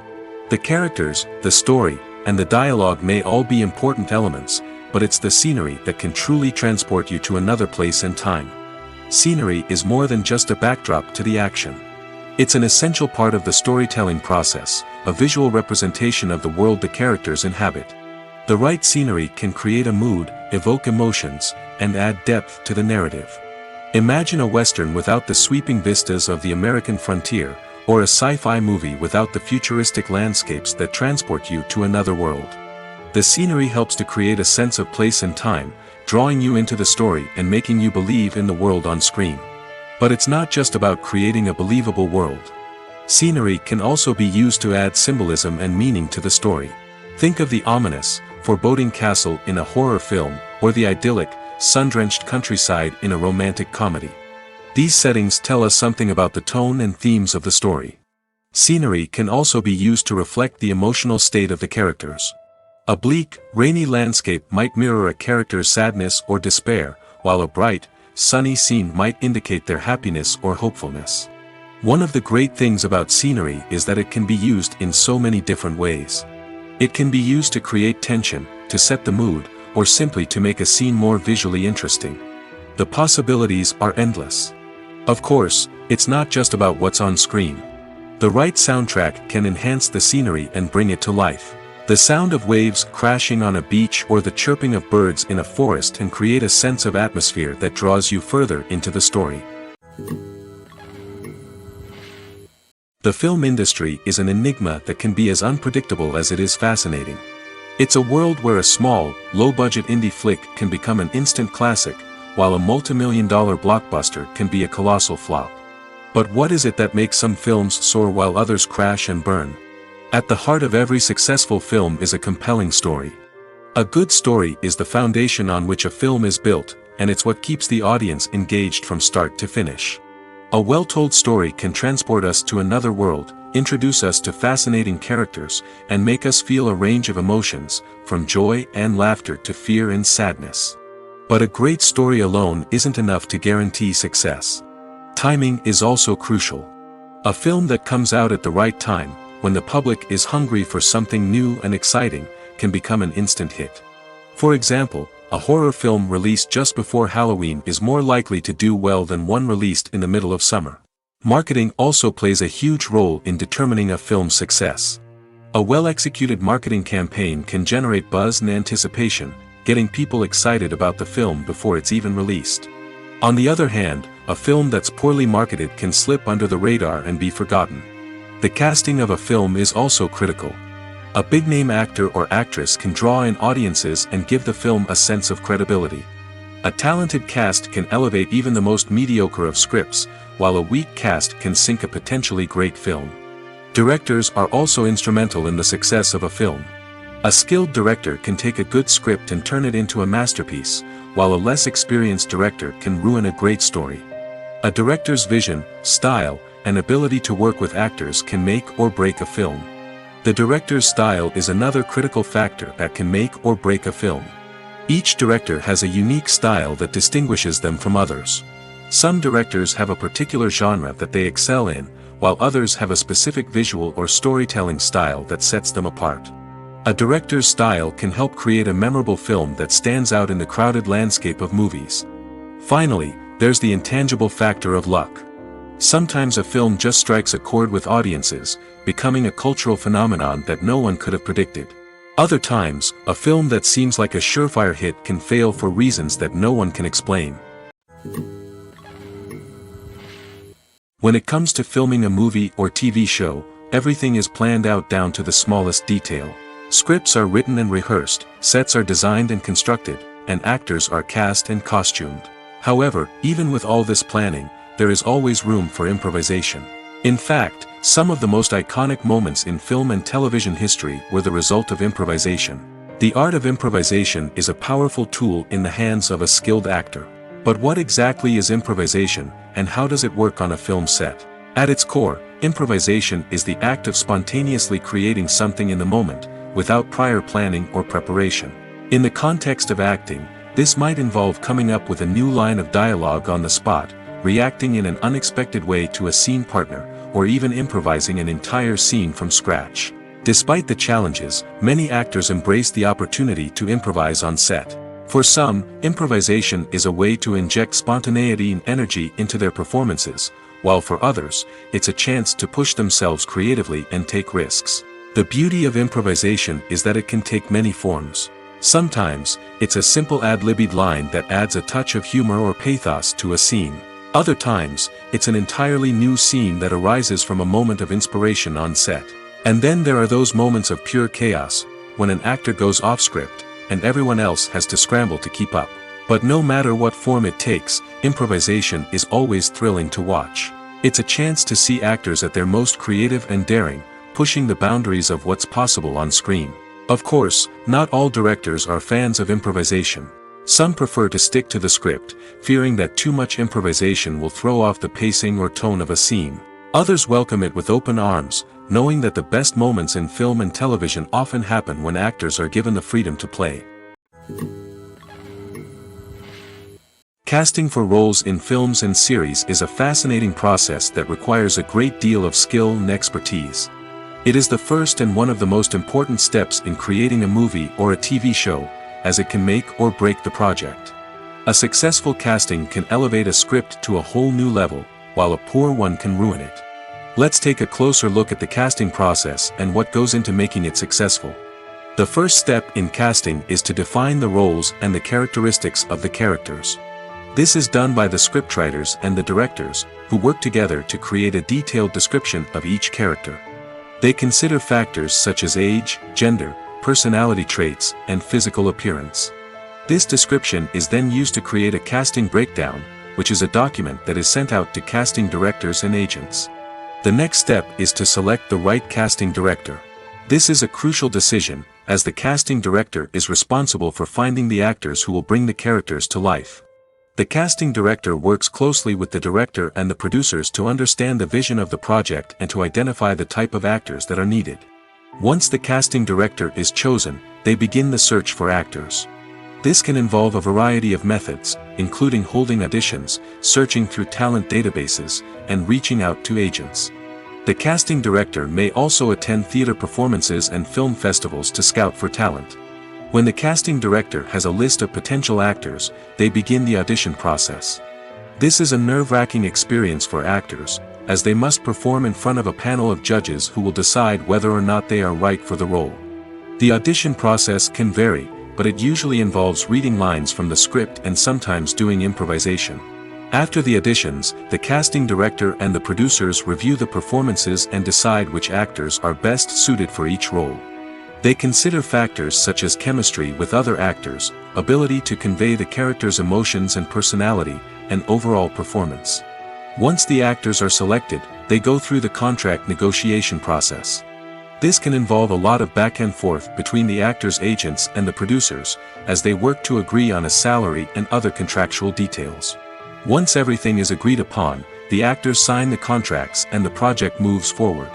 The characters, the story, and the dialogue may all be important elements, but it's the scenery that can truly transport you to another place and time. Scenery is more than just a backdrop to the action. It's an essential part of the storytelling process, a visual representation of the world the characters inhabit. The right scenery can create a mood, evoke emotions, and add depth to the narrative. Imagine a Western without the sweeping vistas of the American frontier, or a sci-fi movie without the futuristic landscapes that transport you to another world. The scenery helps to create a sense of place and time, drawing you into the story and making you believe in the world on screen. But it's not just about creating a believable world. Scenery can also be used to add symbolism and meaning to the story. Think of the ominous, foreboding castle in a horror film, or the idyllic, sun-drenched countryside in a romantic comedy. These settings tell us something about the tone and themes of the story. Scenery can also be used to reflect the emotional state of the characters. A bleak, rainy landscape might mirror a character's sadness or despair, while a bright, sunny scene might indicate their happiness or hopefulness. One of the great things about scenery is that it can be used in so many different ways. It can be used to create tension, to set the mood, or simply to make a scene more visually interesting. The possibilities are endless. Of course, it's not just about what's on screen. The right soundtrack can enhance the scenery and bring it to life. The sound of waves crashing on a beach or the chirping of birds in a forest can create a sense of atmosphere that draws you further into the story. The film industry is an enigma that can be as unpredictable as it is fascinating. It's a world where a small, low-budget indie flick can become an instant classic, while a multi-million-dollar blockbuster can be a colossal flop. But what is it that makes some films soar while others crash and burn? At the heart of every successful film is a compelling story. A good story is the foundation on which a film is built, and it's what keeps the audience engaged from start to finish. A well-told story can transport us to another world, introduce us to fascinating characters, and make us feel a range of emotions, from joy and laughter to fear and sadness. But a great story alone isn't enough to guarantee success. Timing is also crucial. A film that comes out at the right time, when the public is hungry for something new and exciting, can become an instant hit. For example, a horror film released just before Halloween is more likely to do well than one released in the middle of summer. Marketing also plays a huge role in determining a film's success. A well-executed marketing campaign can generate buzz and anticipation, getting people excited about the film before it's even released. On the other hand, a film that's poorly marketed can slip under the radar and be forgotten. The casting of a film is also critical. A big-name actor or actress can draw in audiences and give the film a sense of credibility. A talented cast can elevate even the most mediocre of scripts, while a weak cast can sink a potentially great film. Directors are also instrumental in the success of a film. A skilled director can take a good script and turn it into a masterpiece, while a less experienced director can ruin a great story. A director's vision, style, and ability to work with actors can make or break a film. The director's style is another critical factor that can make or break a film. Each director has a unique style that distinguishes them from others. Some directors have a particular genre that they excel in, while others have a specific visual or storytelling style that sets them apart. A director's style can help create a memorable film that stands out in the crowded landscape of movies. Finally, there's the intangible factor of luck. Sometimes a film just strikes a chord with audiences, becoming a cultural phenomenon that no one could have predicted. Other times, a film that seems like a surefire hit can fail for reasons that no one can explain. When it comes to filming a movie or TV show, everything is planned out down to the smallest detail. Scripts are written and rehearsed, sets are designed and constructed, and actors are cast and costumed. However, even with all this planning, there is always room for improvisation. In fact, some of the most iconic moments in film and television history were the result of improvisation. The art of improvisation is a powerful tool in the hands of a skilled actor. But what exactly is improvisation, and how does it work on a film set? At its core, improvisation is the act of spontaneously creating something in the moment, without prior planning or preparation. In the context of acting, this might involve coming up with a new line of dialogue on the spot, reacting in an unexpected way to a scene partner, or even improvising an entire scene from scratch. Despite the challenges, many actors embrace the opportunity to improvise on set. For some, improvisation is a way to inject spontaneity and energy into their performances, while for others, it's a chance to push themselves creatively and take risks. The beauty of improvisation is that it can take many forms. Sometimes, it's a simple ad-libbed line that adds a touch of humor or pathos to a scene. Other times, it's an entirely new scene that arises from a moment of inspiration on set. And then there are those moments of pure chaos, when an actor goes off script, and everyone else has to scramble to keep up. But no matter what form it takes, improvisation is always thrilling to watch. It's a chance to see actors at their most creative and daring, pushing the boundaries of what's possible on screen. Of course, not all directors are fans of improvisation. Some prefer to stick to the script, fearing that too much improvisation will throw off the pacing or tone of a scene. Others welcome it with open arms, knowing that the best moments in film and television often happen when actors are given the freedom to play. Casting for roles in films and series is a fascinating process that requires a great deal of skill and expertise. It is the first and one of the most important steps in creating a movie or a TV show, as it can make or break the project. A successful casting can elevate a script to a whole new level, while a poor one can ruin it. Let's take a closer look at the casting process and what goes into making it successful. The first step in casting is to define the roles and the characteristics of the characters. This is done by the scriptwriters and the directors, who work together to create a detailed description of each character. They consider factors such as age, gender, personality traits, and physical appearance. This description is then used to create a casting breakdown, which is a document that is sent out to casting directors and agents. The next step is to select the right casting director. This is a crucial decision, as the casting director is responsible for finding the actors who will bring the characters to life. The casting director works closely with the director and the producers to understand the vision of the project and to identify the type of actors that are needed. Once the casting director is chosen, they begin the search for actors. This can involve a variety of methods, including holding auditions, searching through talent databases, and reaching out to agents. The casting director may also attend theater performances and film festivals to scout for talent. When the casting director has a list of potential actors, they begin the audition process. This is a nerve-wracking experience for actors, as they must perform in front of a panel of judges who will decide whether or not they are right for the role. The audition process can vary, but it usually involves reading lines from the script and sometimes doing improvisation. After the auditions, the casting director and the producers review the performances and decide which actors are best suited for each role. They consider factors such as chemistry with other actors, ability to convey the character's emotions and personality, and overall performance. Once the actors are selected, they go through the contract negotiation process. This can involve a lot of back and forth between the actors' agents and the producers, as they work to agree on a salary and other contractual details. Once everything is agreed upon, the actors sign the contracts and the project moves forward.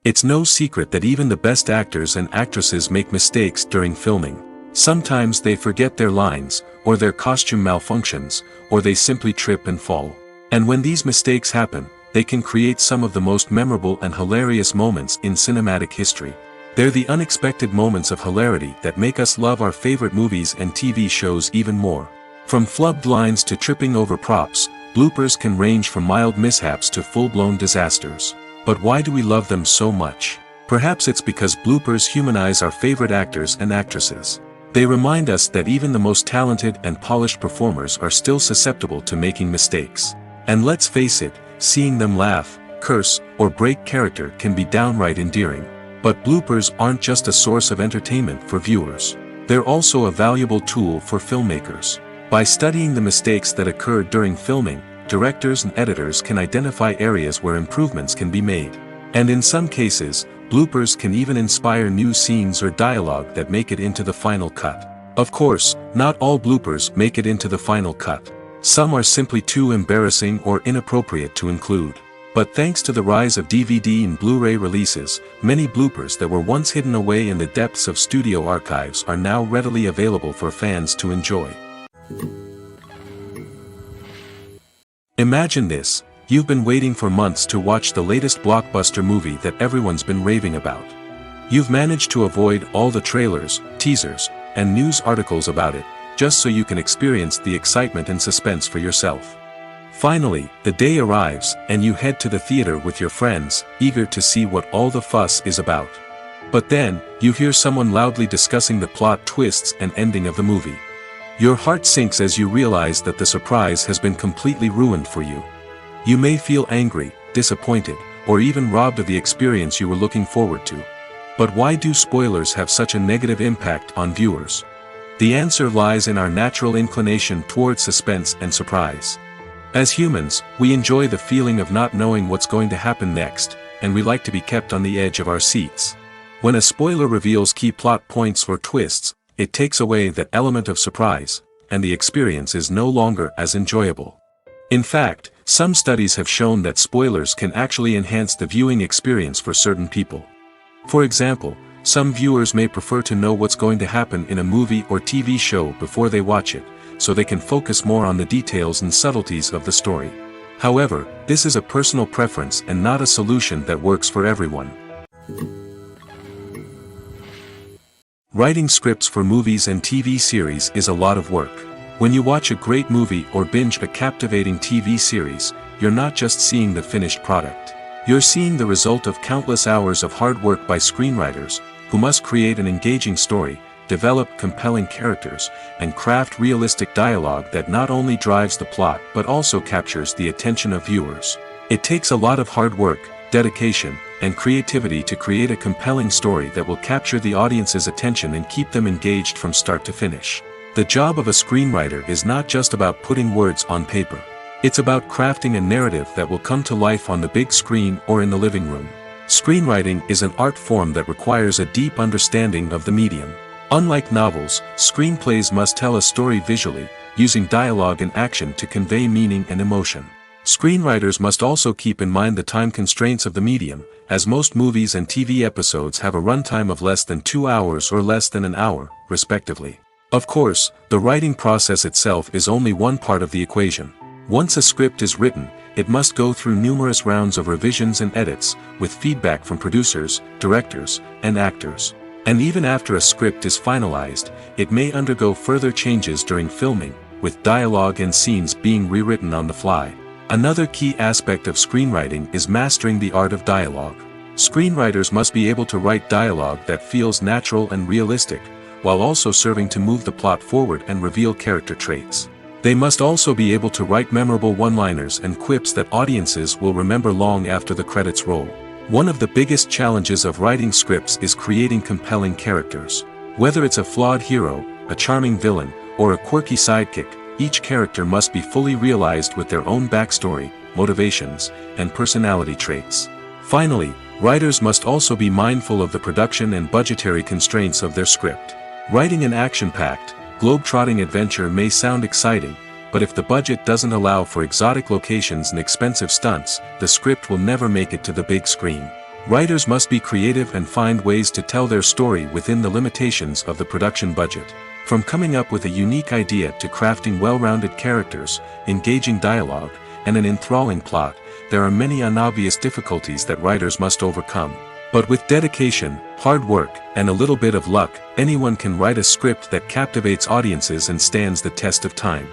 It's no secret that even the best actors and actresses make mistakes during filming. Sometimes they forget their lines, or their costume malfunctions, or they simply trip and fall. And when these mistakes happen, they can create some of the most memorable and hilarious moments in cinematic history. They're the unexpected moments of hilarity that make us love our favorite movies and TV shows even more. From flubbed lines to tripping over props, bloopers can range from mild mishaps to full-blown disasters. But why do we love them so much? Perhaps it's because bloopers humanize our favorite actors and actresses. They remind us that even the most talented and polished performers are still susceptible to making mistakes. And let's face it, seeing them laugh, curse, or break character can be downright endearing. But bloopers aren't just a source of entertainment for viewers. They're also a valuable tool for filmmakers. By studying the mistakes that occurred during filming, directors and editors can identify areas where improvements can be made. And in some cases, bloopers can even inspire new scenes or dialogue that make it into the final cut. Of course, not all bloopers make it into the final cut. Some are simply too embarrassing or inappropriate to include. But thanks to the rise of DVD and Blu-ray releases, many bloopers that were once hidden away in the depths of studio archives are now readily available for fans to enjoy. Imagine this: you've been waiting for months to watch the latest blockbuster movie that everyone's been raving about. You've managed to avoid all the trailers, teasers, and news articles about it, just so you can experience the excitement and suspense for yourself. Finally, the day arrives, and you head to the theater with your friends, eager to see what all the fuss is about. But then, you hear someone loudly discussing the plot twists and ending of the movie. Your heart sinks as you realize that the surprise has been completely ruined for you. You may feel angry, disappointed, or even robbed of the experience you were looking forward to. But why do spoilers have such a negative impact on viewers? The answer lies in our natural inclination toward suspense and surprise. As humans, we enjoy the feeling of not knowing what's going to happen next, and we like to be kept on the edge of our seats. When a spoiler reveals key plot points or twists, it takes away that element of surprise, and the experience is no longer as enjoyable. In fact, some studies have shown that spoilers can actually enhance the viewing experience for certain people. For example, some viewers may prefer to know what's going to happen in a movie or TV show before they watch it, so they can focus more on the details and subtleties of the story. However, this is a personal preference and not a solution that works for everyone. Writing scripts for movies and TV series is a lot of work. When you watch a great movie or binge a captivating TV series, you're not just seeing the finished product. You're seeing the result of countless hours of hard work by screenwriters, who must create an engaging story, develop compelling characters, and craft realistic dialogue that not only drives the plot but also captures the attention of viewers. It takes a lot of hard work, dedication, and creativity to create a compelling story that will capture the audience's attention and keep them engaged from start to finish. The job of a screenwriter is not just about putting words on paper. It's about crafting a narrative that will come to life on the big screen or in the living room. Screenwriting is an art form that requires a deep understanding of the medium. Unlike novels, screenplays must tell a story visually, using dialogue and action to convey meaning and emotion. Screenwriters must also keep in mind the time constraints of the medium, as most movies and TV episodes have a runtime of less than 2 hours or less than an hour, respectively. Of course, the writing process itself is only one part of the equation. Once a script is written, it must go through numerous rounds of revisions and edits, with feedback from producers, directors, and actors. And even after a script is finalized, it may undergo further changes during filming, with dialogue and scenes being rewritten on the fly. Another key aspect of screenwriting is mastering the art of dialogue. Screenwriters must be able to write dialogue that feels natural and realistic, while also serving to move the plot forward and reveal character traits. They must also be able to write memorable one-liners and quips that audiences will remember long after the credits roll. One of the biggest challenges of writing scripts is creating compelling characters. Whether it's a flawed hero, a charming villain, or a quirky sidekick, each character must be fully realized with their own backstory, motivations, and personality traits. Finally, writers must also be mindful of the production and budgetary constraints of their script. Writing an action-packed, globe-trotting adventure may sound exciting, but if the budget doesn't allow for exotic locations and expensive stunts, the script will never make it to the big screen. Writers must be creative and find ways to tell their story within the limitations of the production budget. From coming up with a unique idea to crafting well-rounded characters, engaging dialogue, and an enthralling plot, there are many unobvious difficulties that writers must overcome. But with dedication, hard work, and a little bit of luck, anyone can write a script that captivates audiences and stands the test of time.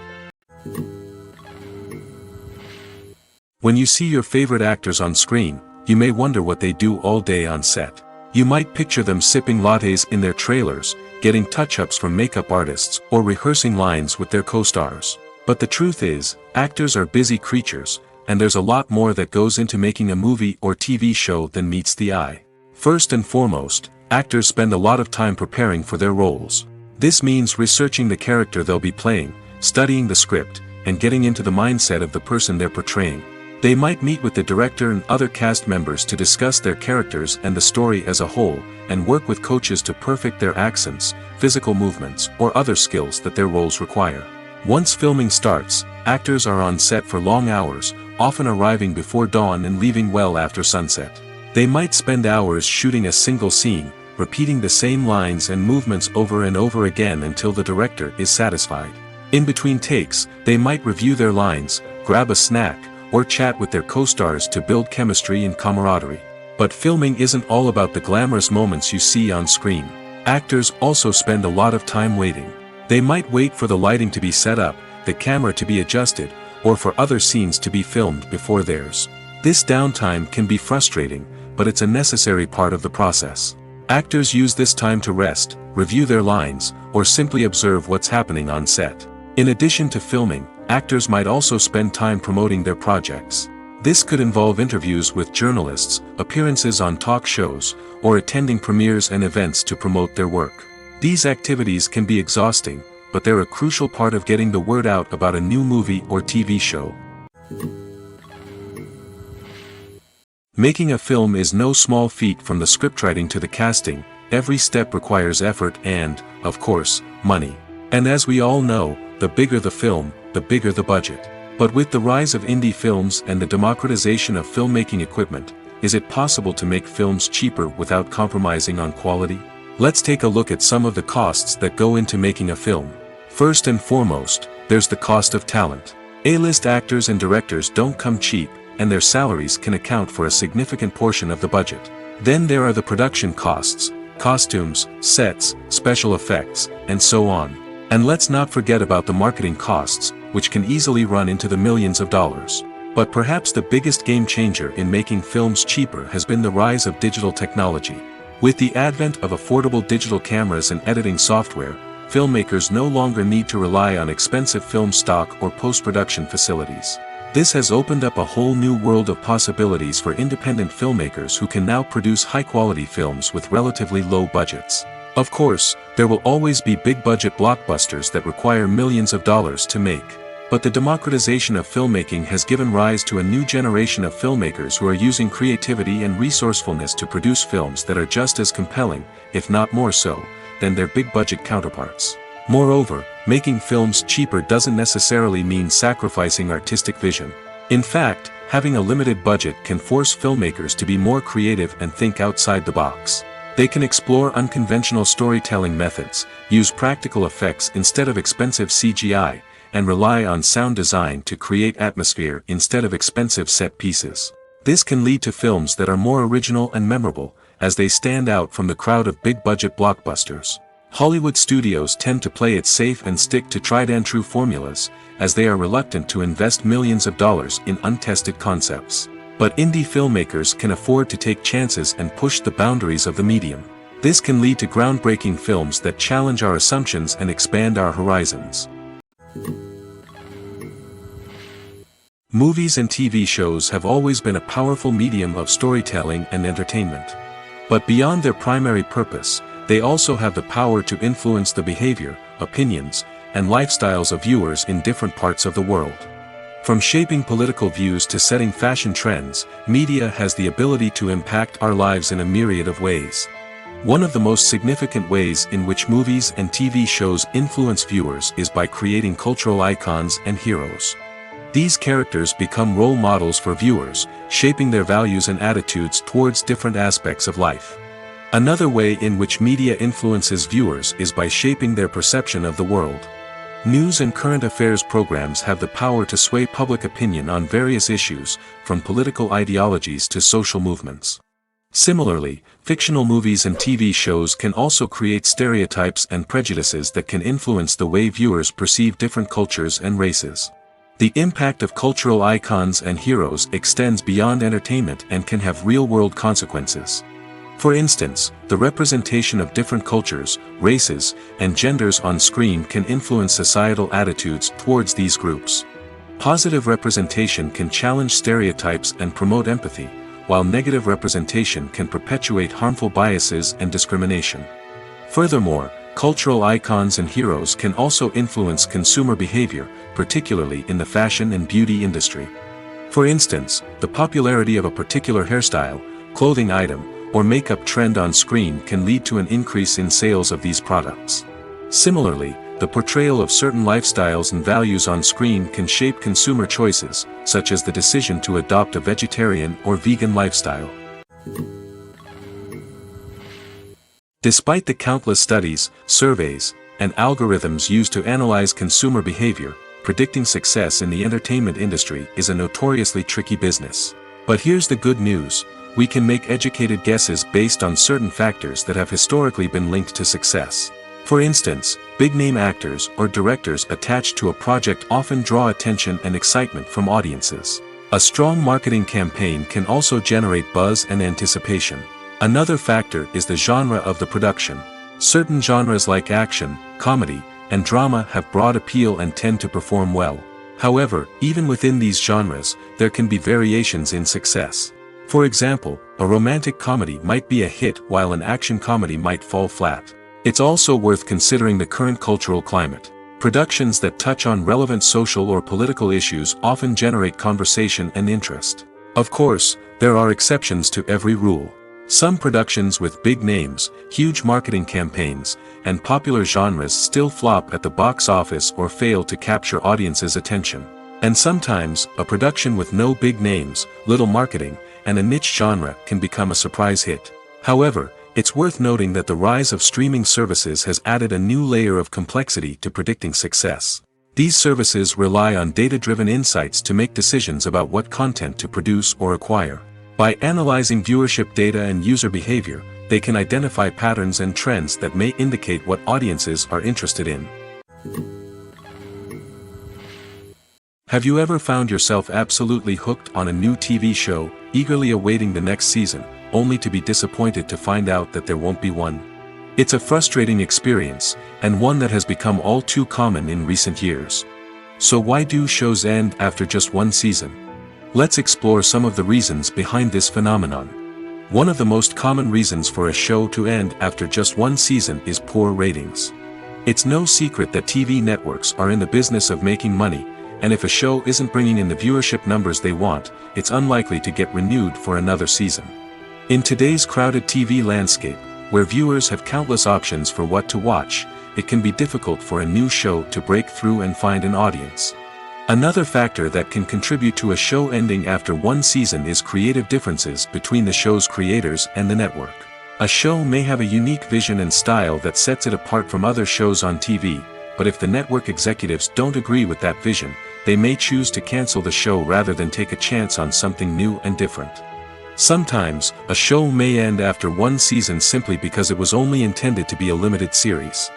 When you see your favorite actors on screen, you may wonder what they do all day on set. You might picture them sipping lattes in their trailers, getting touch-ups from makeup artists, or rehearsing lines with their co-stars. But the truth is, actors are busy creatures, and there's a lot more that goes into making a movie or TV show than meets the eye. First and foremost, actors spend a lot of time preparing for their roles. This means researching the character they'll be playing, studying the script, and getting into the mindset of the person they're portraying. They might meet with the director and other cast members to discuss their characters and the story as a whole, and work with coaches to perfect their accents, physical movements, or other skills that their roles require. Once filming starts, actors are on set for long hours, often arriving before dawn and leaving well after sunset. They might spend hours shooting a single scene, repeating the same lines and movements over and over again until the director is satisfied. In between takes, they might review their lines, grab a snack, or chat with their co-stars to build chemistry and camaraderie. But filming isn't all about the glamorous moments you see on screen. Actors also spend a lot of time waiting. They might wait for the lighting to be set up, the camera to be adjusted, or for other scenes to be filmed before theirs. This downtime can be frustrating, but it's a necessary part of the process. Actors use this time to rest, review their lines, or simply observe what's happening on set. In addition to filming, actors might also spend time promoting their projects. This could involve interviews with journalists, appearances on talk shows, or attending premieres and events to promote their work. These activities can be exhausting, but they're a crucial part of getting the word out about a new movie or TV show. Making a film is no small feat. From the scriptwriting to the casting, every step requires effort and, of course, money. And as we all know, the bigger the film, the bigger the budget. But with the rise of indie films and the democratization of filmmaking equipment, is it possible to make films cheaper without compromising on quality? Let's take a look at some of the costs that go into making a film. First and foremost, there's the cost of talent. A-list actors and directors don't come cheap, and their salaries can account for a significant portion of the budget. Then there are the production costs, costumes, sets, special effects, and so on. And let's not forget about the marketing costs, which can easily run into the millions of dollars. But perhaps the biggest game changer in making films cheaper has been the rise of digital technology. With the advent of affordable digital cameras and editing software, filmmakers no longer need to rely on expensive film stock or post-production facilities. This has opened up a whole new world of possibilities for independent filmmakers who can now produce high-quality films with relatively low budgets. Of course, there will always be big-budget blockbusters that require millions of dollars to make. But the democratization of filmmaking has given rise to a new generation of filmmakers who are using creativity and resourcefulness to produce films that are just as compelling, if not more so, than their big-budget counterparts. Moreover, making films cheaper doesn't necessarily mean sacrificing artistic vision. In fact, having a limited budget can force filmmakers to be more creative and think outside the box. They can explore unconventional storytelling methods, use practical effects instead of expensive CGI, and rely on sound design to create atmosphere instead of expensive set pieces. This can lead to films that are more original and memorable, as they stand out from the crowd of big-budget blockbusters. Hollywood studios tend to play it safe and stick to tried-and-true formulas, as they are reluctant to invest millions of dollars in untested concepts. But indie filmmakers can afford to take chances and push the boundaries of the medium. This can lead to groundbreaking films that challenge our assumptions and expand our horizons. Movies and TV shows have always been a powerful medium of storytelling and entertainment. But beyond their primary purpose, they also have the power to influence the behavior, opinions, and lifestyles of viewers in different parts of the world. From shaping political views to setting fashion trends, media has the ability to impact our lives in a myriad of ways. One of the most significant ways in which movies and TV shows influence viewers is by creating cultural icons and heroes. These characters become role models for viewers, shaping their values and attitudes towards different aspects of life. Another way in which media influences viewers is by shaping their perception of the world. News and current affairs programs have the power to sway public opinion on various issues, from political ideologies to social movements. Similarly, fictional movies and TV shows can also create stereotypes and prejudices that can influence the way viewers perceive different cultures and races. The impact of cultural icons and heroes extends beyond entertainment and can have real-world consequences. For instance, the representation of different cultures, races, and genders on screen can influence societal attitudes towards these groups. Positive representation can challenge stereotypes and promote empathy, while negative representation can perpetuate harmful biases and discrimination. Furthermore, cultural icons and heroes can also influence consumer behavior, particularly in the fashion and beauty industry. For instance, the popularity of a particular hairstyle, clothing item, or makeup trend on screen can lead to an increase in sales of these products. Similarly, the portrayal of certain lifestyles and values on screen can shape consumer choices, such as the decision to adopt a vegetarian or vegan lifestyle. Despite the countless studies, surveys, and algorithms used to analyze consumer behavior, predicting success in the entertainment industry is a notoriously tricky business. But here's the good news: we can make educated guesses based on certain factors that have historically been linked to success. For instance, big-name actors or directors attached to a project often draw attention and excitement from audiences. A strong marketing campaign can also generate buzz and anticipation. Another factor is the genre of the production. Certain genres like action, comedy, and drama have broad appeal and tend to perform well. However, even within these genres, there can be variations in success. For example, a romantic comedy might be a hit while an action comedy might fall flat. It's also worth considering the current cultural climate. Productions that touch on relevant social or political issues often generate conversation and interest. Of course, there are exceptions to every rule. Some productions with big names, huge marketing campaigns, and popular genres still flop at the box office or fail to capture audiences' attention. And sometimes, a production with no big names, little marketing, and a niche genre can become a surprise hit. However, it's worth noting that the rise of streaming services has added a new layer of complexity to predicting success. These services rely on data-driven insights to make decisions about what content to produce or acquire. By analyzing viewership data and user behavior, they can identify patterns and trends that may indicate what audiences are interested in. Have you ever found yourself absolutely hooked on a new TV show, eagerly awaiting the next season, only to be disappointed to find out that there won't be one? It's a frustrating experience, and one that has become all too common in recent years. So why do shows end after just one season? Let's explore some of the reasons behind this phenomenon. One of the most common reasons for a show to end after just one season is poor ratings. It's no secret that TV networks are in the business of making money, and if a show isn't bringing in the viewership numbers they want, it's unlikely to get renewed for another season. In today's crowded TV landscape, where viewers have countless options for what to watch, it can be difficult for a new show to break through and find an audience. Another factor that can contribute to a show ending after one season is creative differences between the show's creators and the network. A show may have a unique vision and style that sets it apart from other shows on TV, but if the network executives don't agree with that vision, they may choose to cancel the show rather than take a chance on something new and different. Sometimes, a show may end after one season simply because it was only intended to be a limited series.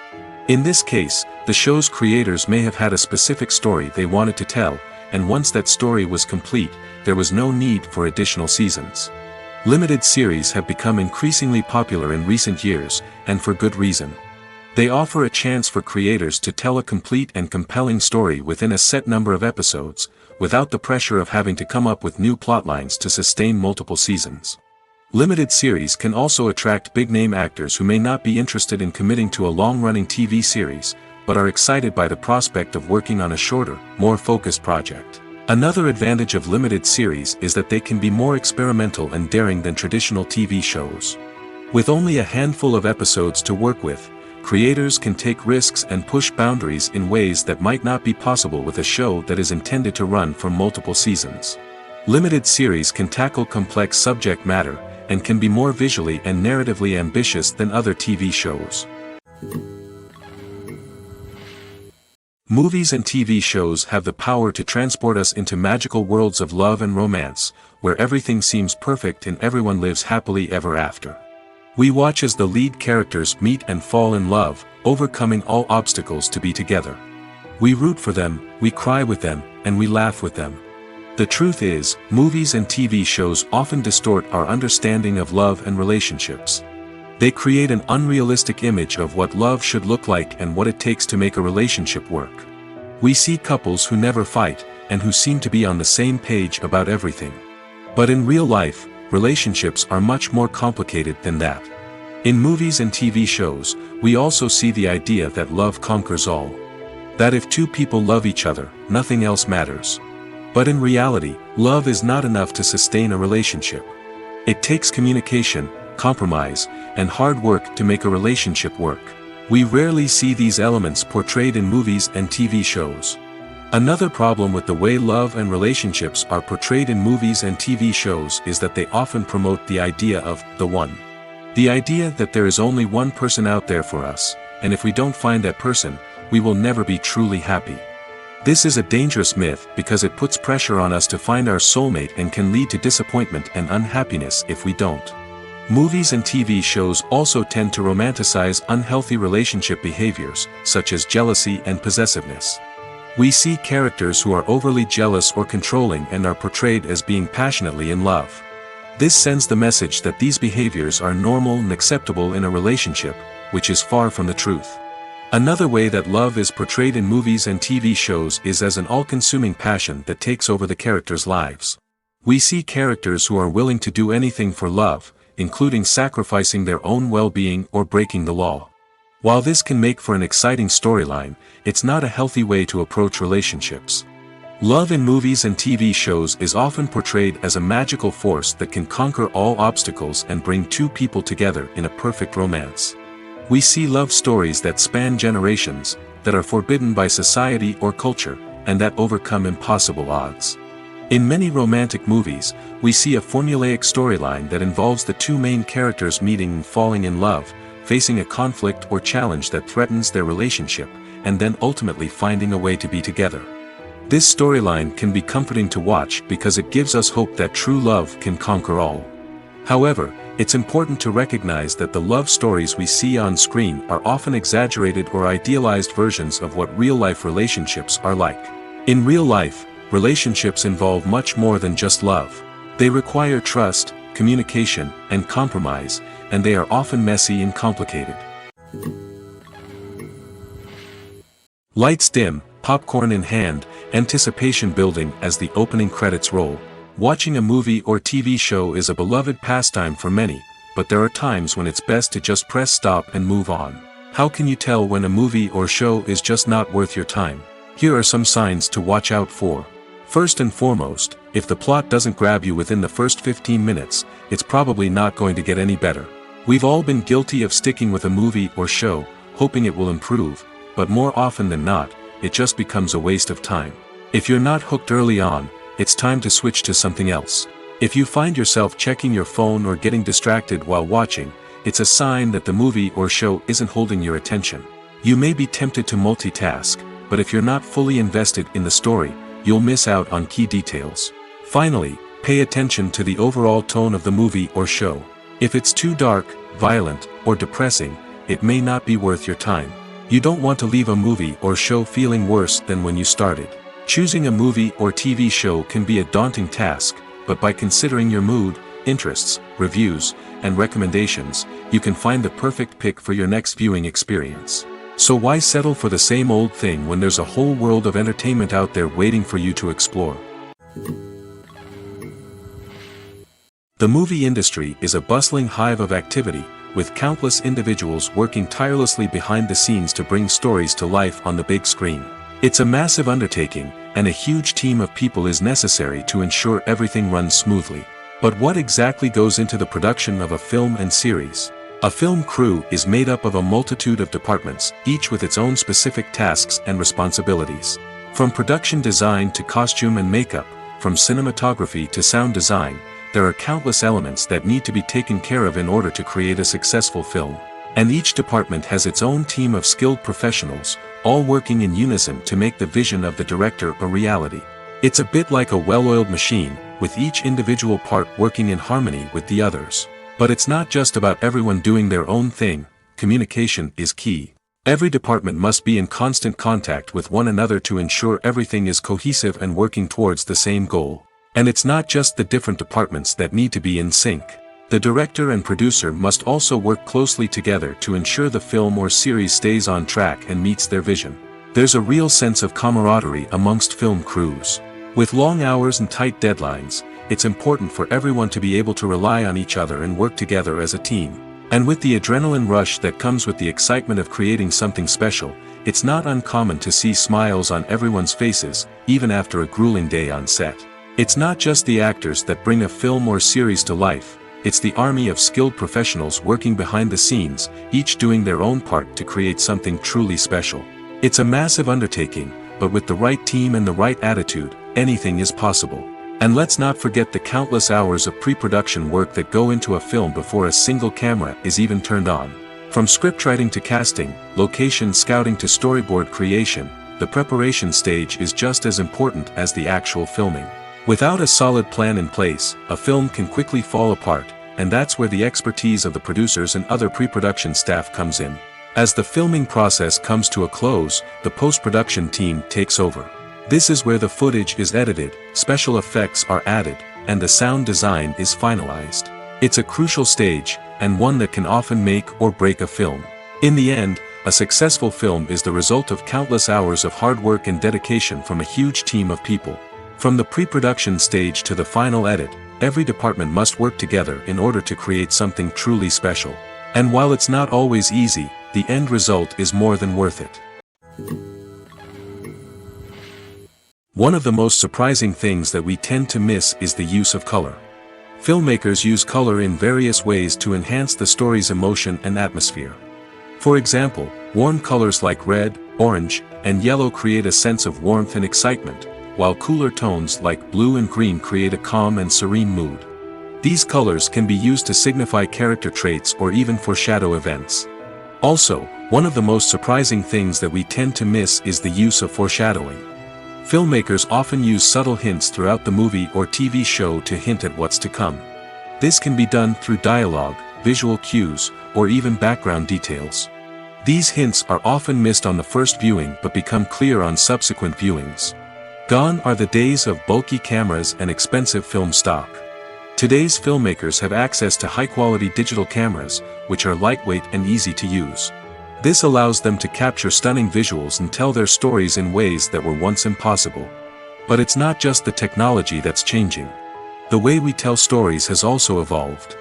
In this case, the show's creators may have had a specific story they wanted to tell, and once that story was complete, there was no need for additional seasons. Limited series have become increasingly popular in recent years, and for good reason. They offer a chance for creators to tell a complete and compelling story within a set number of episodes, without the pressure of having to come up with new plotlines to sustain multiple seasons. Limited series can also attract big-name actors who may not be interested in committing to a long-running TV series, but are excited by the prospect of working on a shorter, more focused project. Another advantage of limited series is that they can be more experimental and daring than traditional TV shows. With only a handful of episodes to work with, creators can take risks and push boundaries in ways that might not be possible with a show that is intended to run for multiple seasons. Limited series can tackle complex subject matter, and can be more visually and narratively ambitious than other TV shows. Movies and TV shows have the power to transport us into magical worlds of love and romance, where everything seems perfect and everyone lives happily ever after. We watch as the lead characters meet and fall in love, overcoming all obstacles to be together. We root for them, we cry with them, and we laugh with them. The truth is, movies and TV shows often distort our understanding of love and relationships. They create an unrealistic image of what love should look like and what it takes to make a relationship work. We see couples who never fight, and who seem to be on the same page about everything. But in real life, relationships are much more complicated than that. In movies and TV shows, we also see the idea that love conquers all. That if two people love each other, nothing else matters. But in reality, love is not enough to sustain a relationship. It takes communication, compromise, and hard work to make a relationship work. We rarely see these elements portrayed in movies and TV shows. Another problem with the way love and relationships are portrayed in movies and TV shows is that they often promote the idea of the one. The idea that there is only one person out there for us, and if we don't find that person, we will never be truly happy. This is a dangerous myth because it puts pressure on us to find our soulmate and can lead to disappointment and unhappiness if we don't. Movies and TV shows also tend to romanticize unhealthy relationship behaviors, such as jealousy and possessiveness. We see characters who are overly jealous or controlling and are portrayed as being passionately in love. This sends the message that these behaviors are normal and acceptable in a relationship, which is far from the truth. Another way that love is portrayed in movies and TV shows is as an all-consuming passion that takes over the characters' lives. We see characters who are willing to do anything for love, including sacrificing their own well-being or breaking the law. While this can make for an exciting storyline, it's not a healthy way to approach relationships. Love in movies and TV shows is often portrayed as a magical force that can conquer all obstacles and bring two people together in a perfect romance. We see love stories that span generations, that are forbidden by society or culture, and that overcome impossible odds. In many romantic movies, we see a formulaic storyline that involves the two main characters meeting and falling in love, facing a conflict or challenge that threatens their relationship, and then ultimately finding a way to be together. This storyline can be comforting to watch because it gives us hope that true love can conquer all. However, it's important to recognize that the love stories we see on screen are often exaggerated or idealized versions of what real-life relationships are like. In real life, relationships involve much more than just love. They require trust, communication, and compromise, and they are often messy and complicated. Lights dim, popcorn in hand, anticipation building as the opening credits roll. Watching a movie or TV show is a beloved pastime for many, but there are times when it's best to just press stop and move on. How can you tell when a movie or show is just not worth your time? Here are some signs to watch out for. First and foremost, if the plot doesn't grab you within the first 15 minutes, it's probably not going to get any better. We've all been guilty of sticking with a movie or show, hoping it will improve, but more often than not, it just becomes a waste of time. If you're not hooked early on, it's time to switch to something else. If you find yourself checking your phone or getting distracted while watching, it's a sign that the movie or show isn't holding your attention. You may be tempted to multitask, but if you're not fully invested in the story, you'll miss out on key details. Finally, pay attention to the overall tone of the movie or show. If it's too dark, violent, or depressing, it may not be worth your time. You don't want to leave a movie or show feeling worse than when you started. Choosing a movie or TV show can be a daunting task, but by considering your mood, interests, reviews, and recommendations, you can find the perfect pick for your next viewing experience. So why settle for the same old thing when there's a whole world of entertainment out there waiting for you to explore? The movie industry is a bustling hive of activity, with countless individuals working tirelessly behind the scenes to bring stories to life on the big screen. It's a massive undertaking, and a huge team of people is necessary to ensure everything runs smoothly. But what exactly goes into the production of a film and series? A film crew is made up of a multitude of departments, each with its own specific tasks and responsibilities. From production design to costume and makeup, from cinematography to sound design, there are countless elements that need to be taken care of in order to create a successful film. And each department has its own team of skilled professionals, all working in unison to make the vision of the director a reality. It's a bit like a well-oiled machine, with each individual part working in harmony with the others. But it's not just about everyone doing their own thing. Communication is key. Every department must be in constant contact with one another to ensure everything is cohesive and working towards the same goal. And it's not just the different departments that need to be in sync. The director and producer must also work closely together to ensure the film or series stays on track and meets their vision. There's a real sense of camaraderie amongst film crews. With long hours and tight deadlines, it's important for everyone to be able to rely on each other and work together as a team. And with the adrenaline rush that comes with the excitement of creating something special, it's not uncommon to see smiles on everyone's faces, even after a grueling day on set. It's not just the actors that bring a film or series to life. It's the army of skilled professionals working behind the scenes, each doing their own part to create something truly special. It's a massive undertaking, but with the right team and the right attitude, anything is possible. And let's not forget the countless hours of pre-production work that go into a film before a single camera is even turned on. From scriptwriting to casting, location scouting to storyboard creation, the preparation stage is just as important as the actual filming. Without a solid plan in place, a film can quickly fall apart, and that's where the expertise of the producers and other pre-production staff comes in. As the filming process comes to a close, the post-production team takes over. This is where the footage is edited, special effects are added, and the sound design is finalized. It's a crucial stage, and one that can often make or break a film. In the end, a successful film is the result of countless hours of hard work and dedication from a huge team of people. From the pre-production stage to the final edit, every department must work together in order to create something truly special. And while it's not always easy, the end result is more than worth it. One of the most surprising things that we tend to miss is the use of color. Filmmakers use color in various ways to enhance the story's emotion and atmosphere. For example, warm colors like red, orange, and yellow create a sense of warmth and excitement, while cooler tones like blue and green create a calm and serene mood. These colors can be used to signify character traits or even foreshadow events. Also, one of the most surprising things that we tend to miss is the use of foreshadowing. Filmmakers often use subtle hints throughout the movie or TV show to hint at what's to come. This can be done through dialogue, visual cues, or even background details. These hints are often missed on the first viewing but become clear on subsequent viewings. Gone are the days of bulky cameras and expensive film stock. Today's filmmakers have access to high-quality digital cameras, which are lightweight and easy to use. This allows them to capture stunning visuals and tell their stories in ways that were once impossible. But it's not just the technology that's changing. The way we tell stories has also evolved.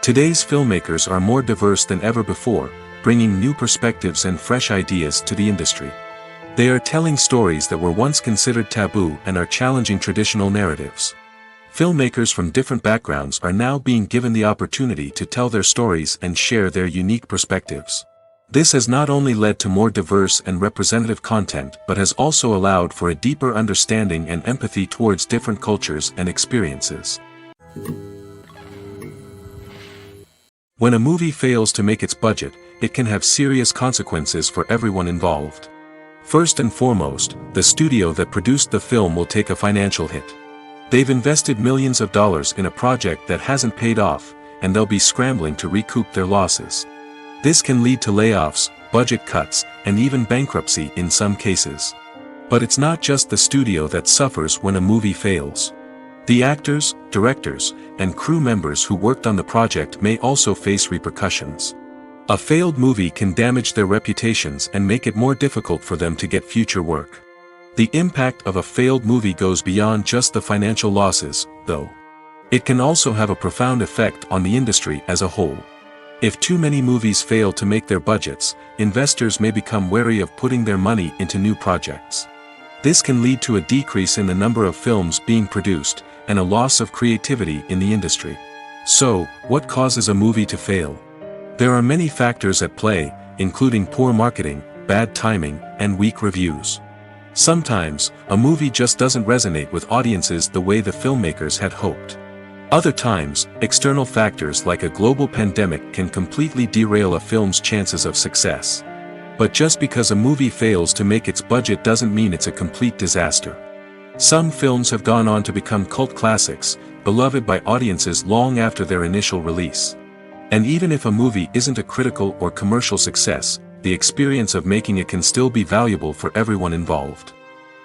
Today's filmmakers are more diverse than ever before, bringing new perspectives and fresh ideas to the industry. They are telling stories that were once considered taboo and are challenging traditional narratives. Filmmakers from different backgrounds are now being given the opportunity to tell their stories and share their unique perspectives. This has not only led to more diverse and representative content but has also allowed for a deeper understanding and empathy towards different cultures and experiences. When a movie fails to make its budget, it can have serious consequences for everyone involved. First and foremost, the studio that produced the film will take a financial hit. They've invested millions of dollars in a project that hasn't paid off, and they'll be scrambling to recoup their losses. This can lead to layoffs, budget cuts, and even bankruptcy in some cases. But it's not just the studio that suffers when a movie fails. The actors, directors, and crew members who worked on the project may also face repercussions. A failed movie can damage their reputations and make it more difficult for them to get future work. The impact of a failed movie goes beyond just the financial losses, though. It can also have a profound effect on the industry as a whole. If too many movies fail to make their budgets, investors may become wary of putting their money into new projects. This can lead to a decrease in the number of films being produced, and a loss of creativity in the industry. So, what causes a movie to fail? There are many factors at play, including poor marketing, bad timing, and weak reviews. Sometimes, a movie just doesn't resonate with audiences the way the filmmakers had hoped. Other times, external factors like a global pandemic can completely derail a film's chances of success. But just because a movie fails to make its budget doesn't mean it's a complete disaster. Some films have gone on to become cult classics, beloved by audiences long after their initial release. And even if a movie isn't a critical or commercial success, the experience of making it can still be valuable for everyone involved.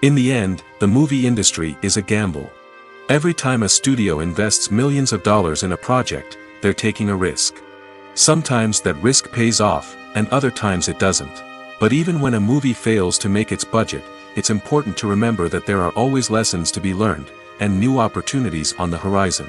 In the end, the movie industry is a gamble. Every time a studio invests millions of dollars in a project, they're taking a risk. Sometimes that risk pays off, and other times it doesn't. But even when a movie fails to make its budget, it's important to remember that there are always lessons to be learned, and new opportunities on the horizon.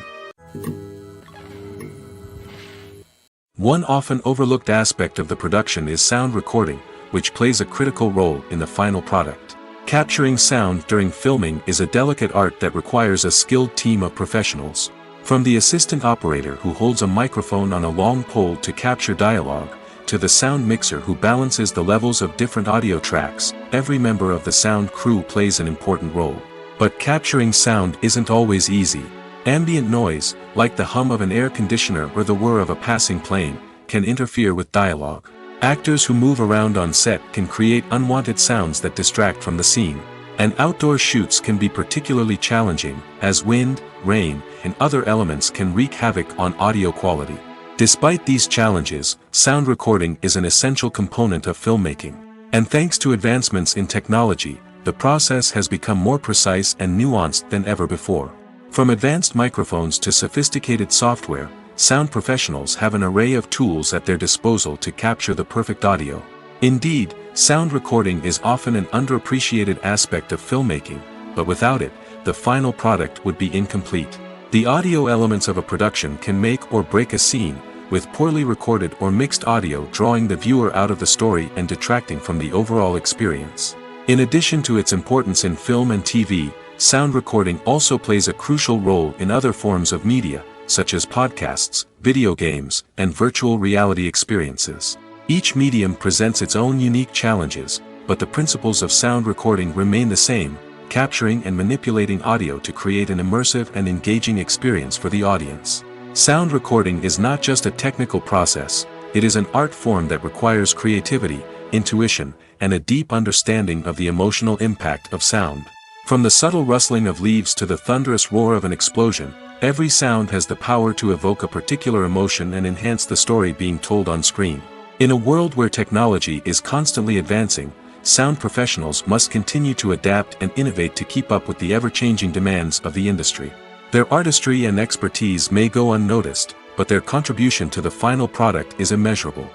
One often overlooked aspect of the production is sound recording, which plays a critical role in the final product. Capturing sound during filming is a delicate art that requires a skilled team of professionals. From the assistant operator who holds a microphone on a long pole to capture dialogue, to the sound mixer who balances the levels of different audio tracks, every member of the sound crew plays an important role. But capturing sound isn't always easy. Ambient noise, like the hum of an air conditioner or the whir of a passing plane, can interfere with dialogue. Actors who move around on set can create unwanted sounds that distract from the scene. And outdoor shoots can be particularly challenging, as wind, rain, and other elements can wreak havoc on audio quality. Despite these challenges, sound recording is an essential component of filmmaking. And thanks to advancements in technology, the process has become more precise and nuanced than ever before. From advanced microphones to sophisticated software, sound professionals have an array of tools at their disposal to capture the perfect audio. Indeed, sound recording is often an underappreciated aspect of filmmaking, but without it, the final product would be incomplete. The audio elements of a production can make or break a scene, with poorly recorded or mixed audio drawing the viewer out of the story and detracting from the overall experience. In addition to its importance in film and TV, sound recording also plays a crucial role in other forms of media, such as podcasts, video games, and virtual reality experiences. Each medium presents its own unique challenges, but the principles of sound recording remain the same, capturing and manipulating audio to create an immersive and engaging experience for the audience. Sound recording is not just a technical process, it is an art form that requires creativity, intuition, and a deep understanding of the emotional impact of sound. From the subtle rustling of leaves to the thunderous roar of an explosion, every sound has the power to evoke a particular emotion and enhance the story being told on screen. In a world where technology is constantly advancing, sound professionals must continue to adapt and innovate to keep up with the ever-changing demands of the industry. Their artistry and expertise may go unnoticed, but their contribution to the final product is immeasurable.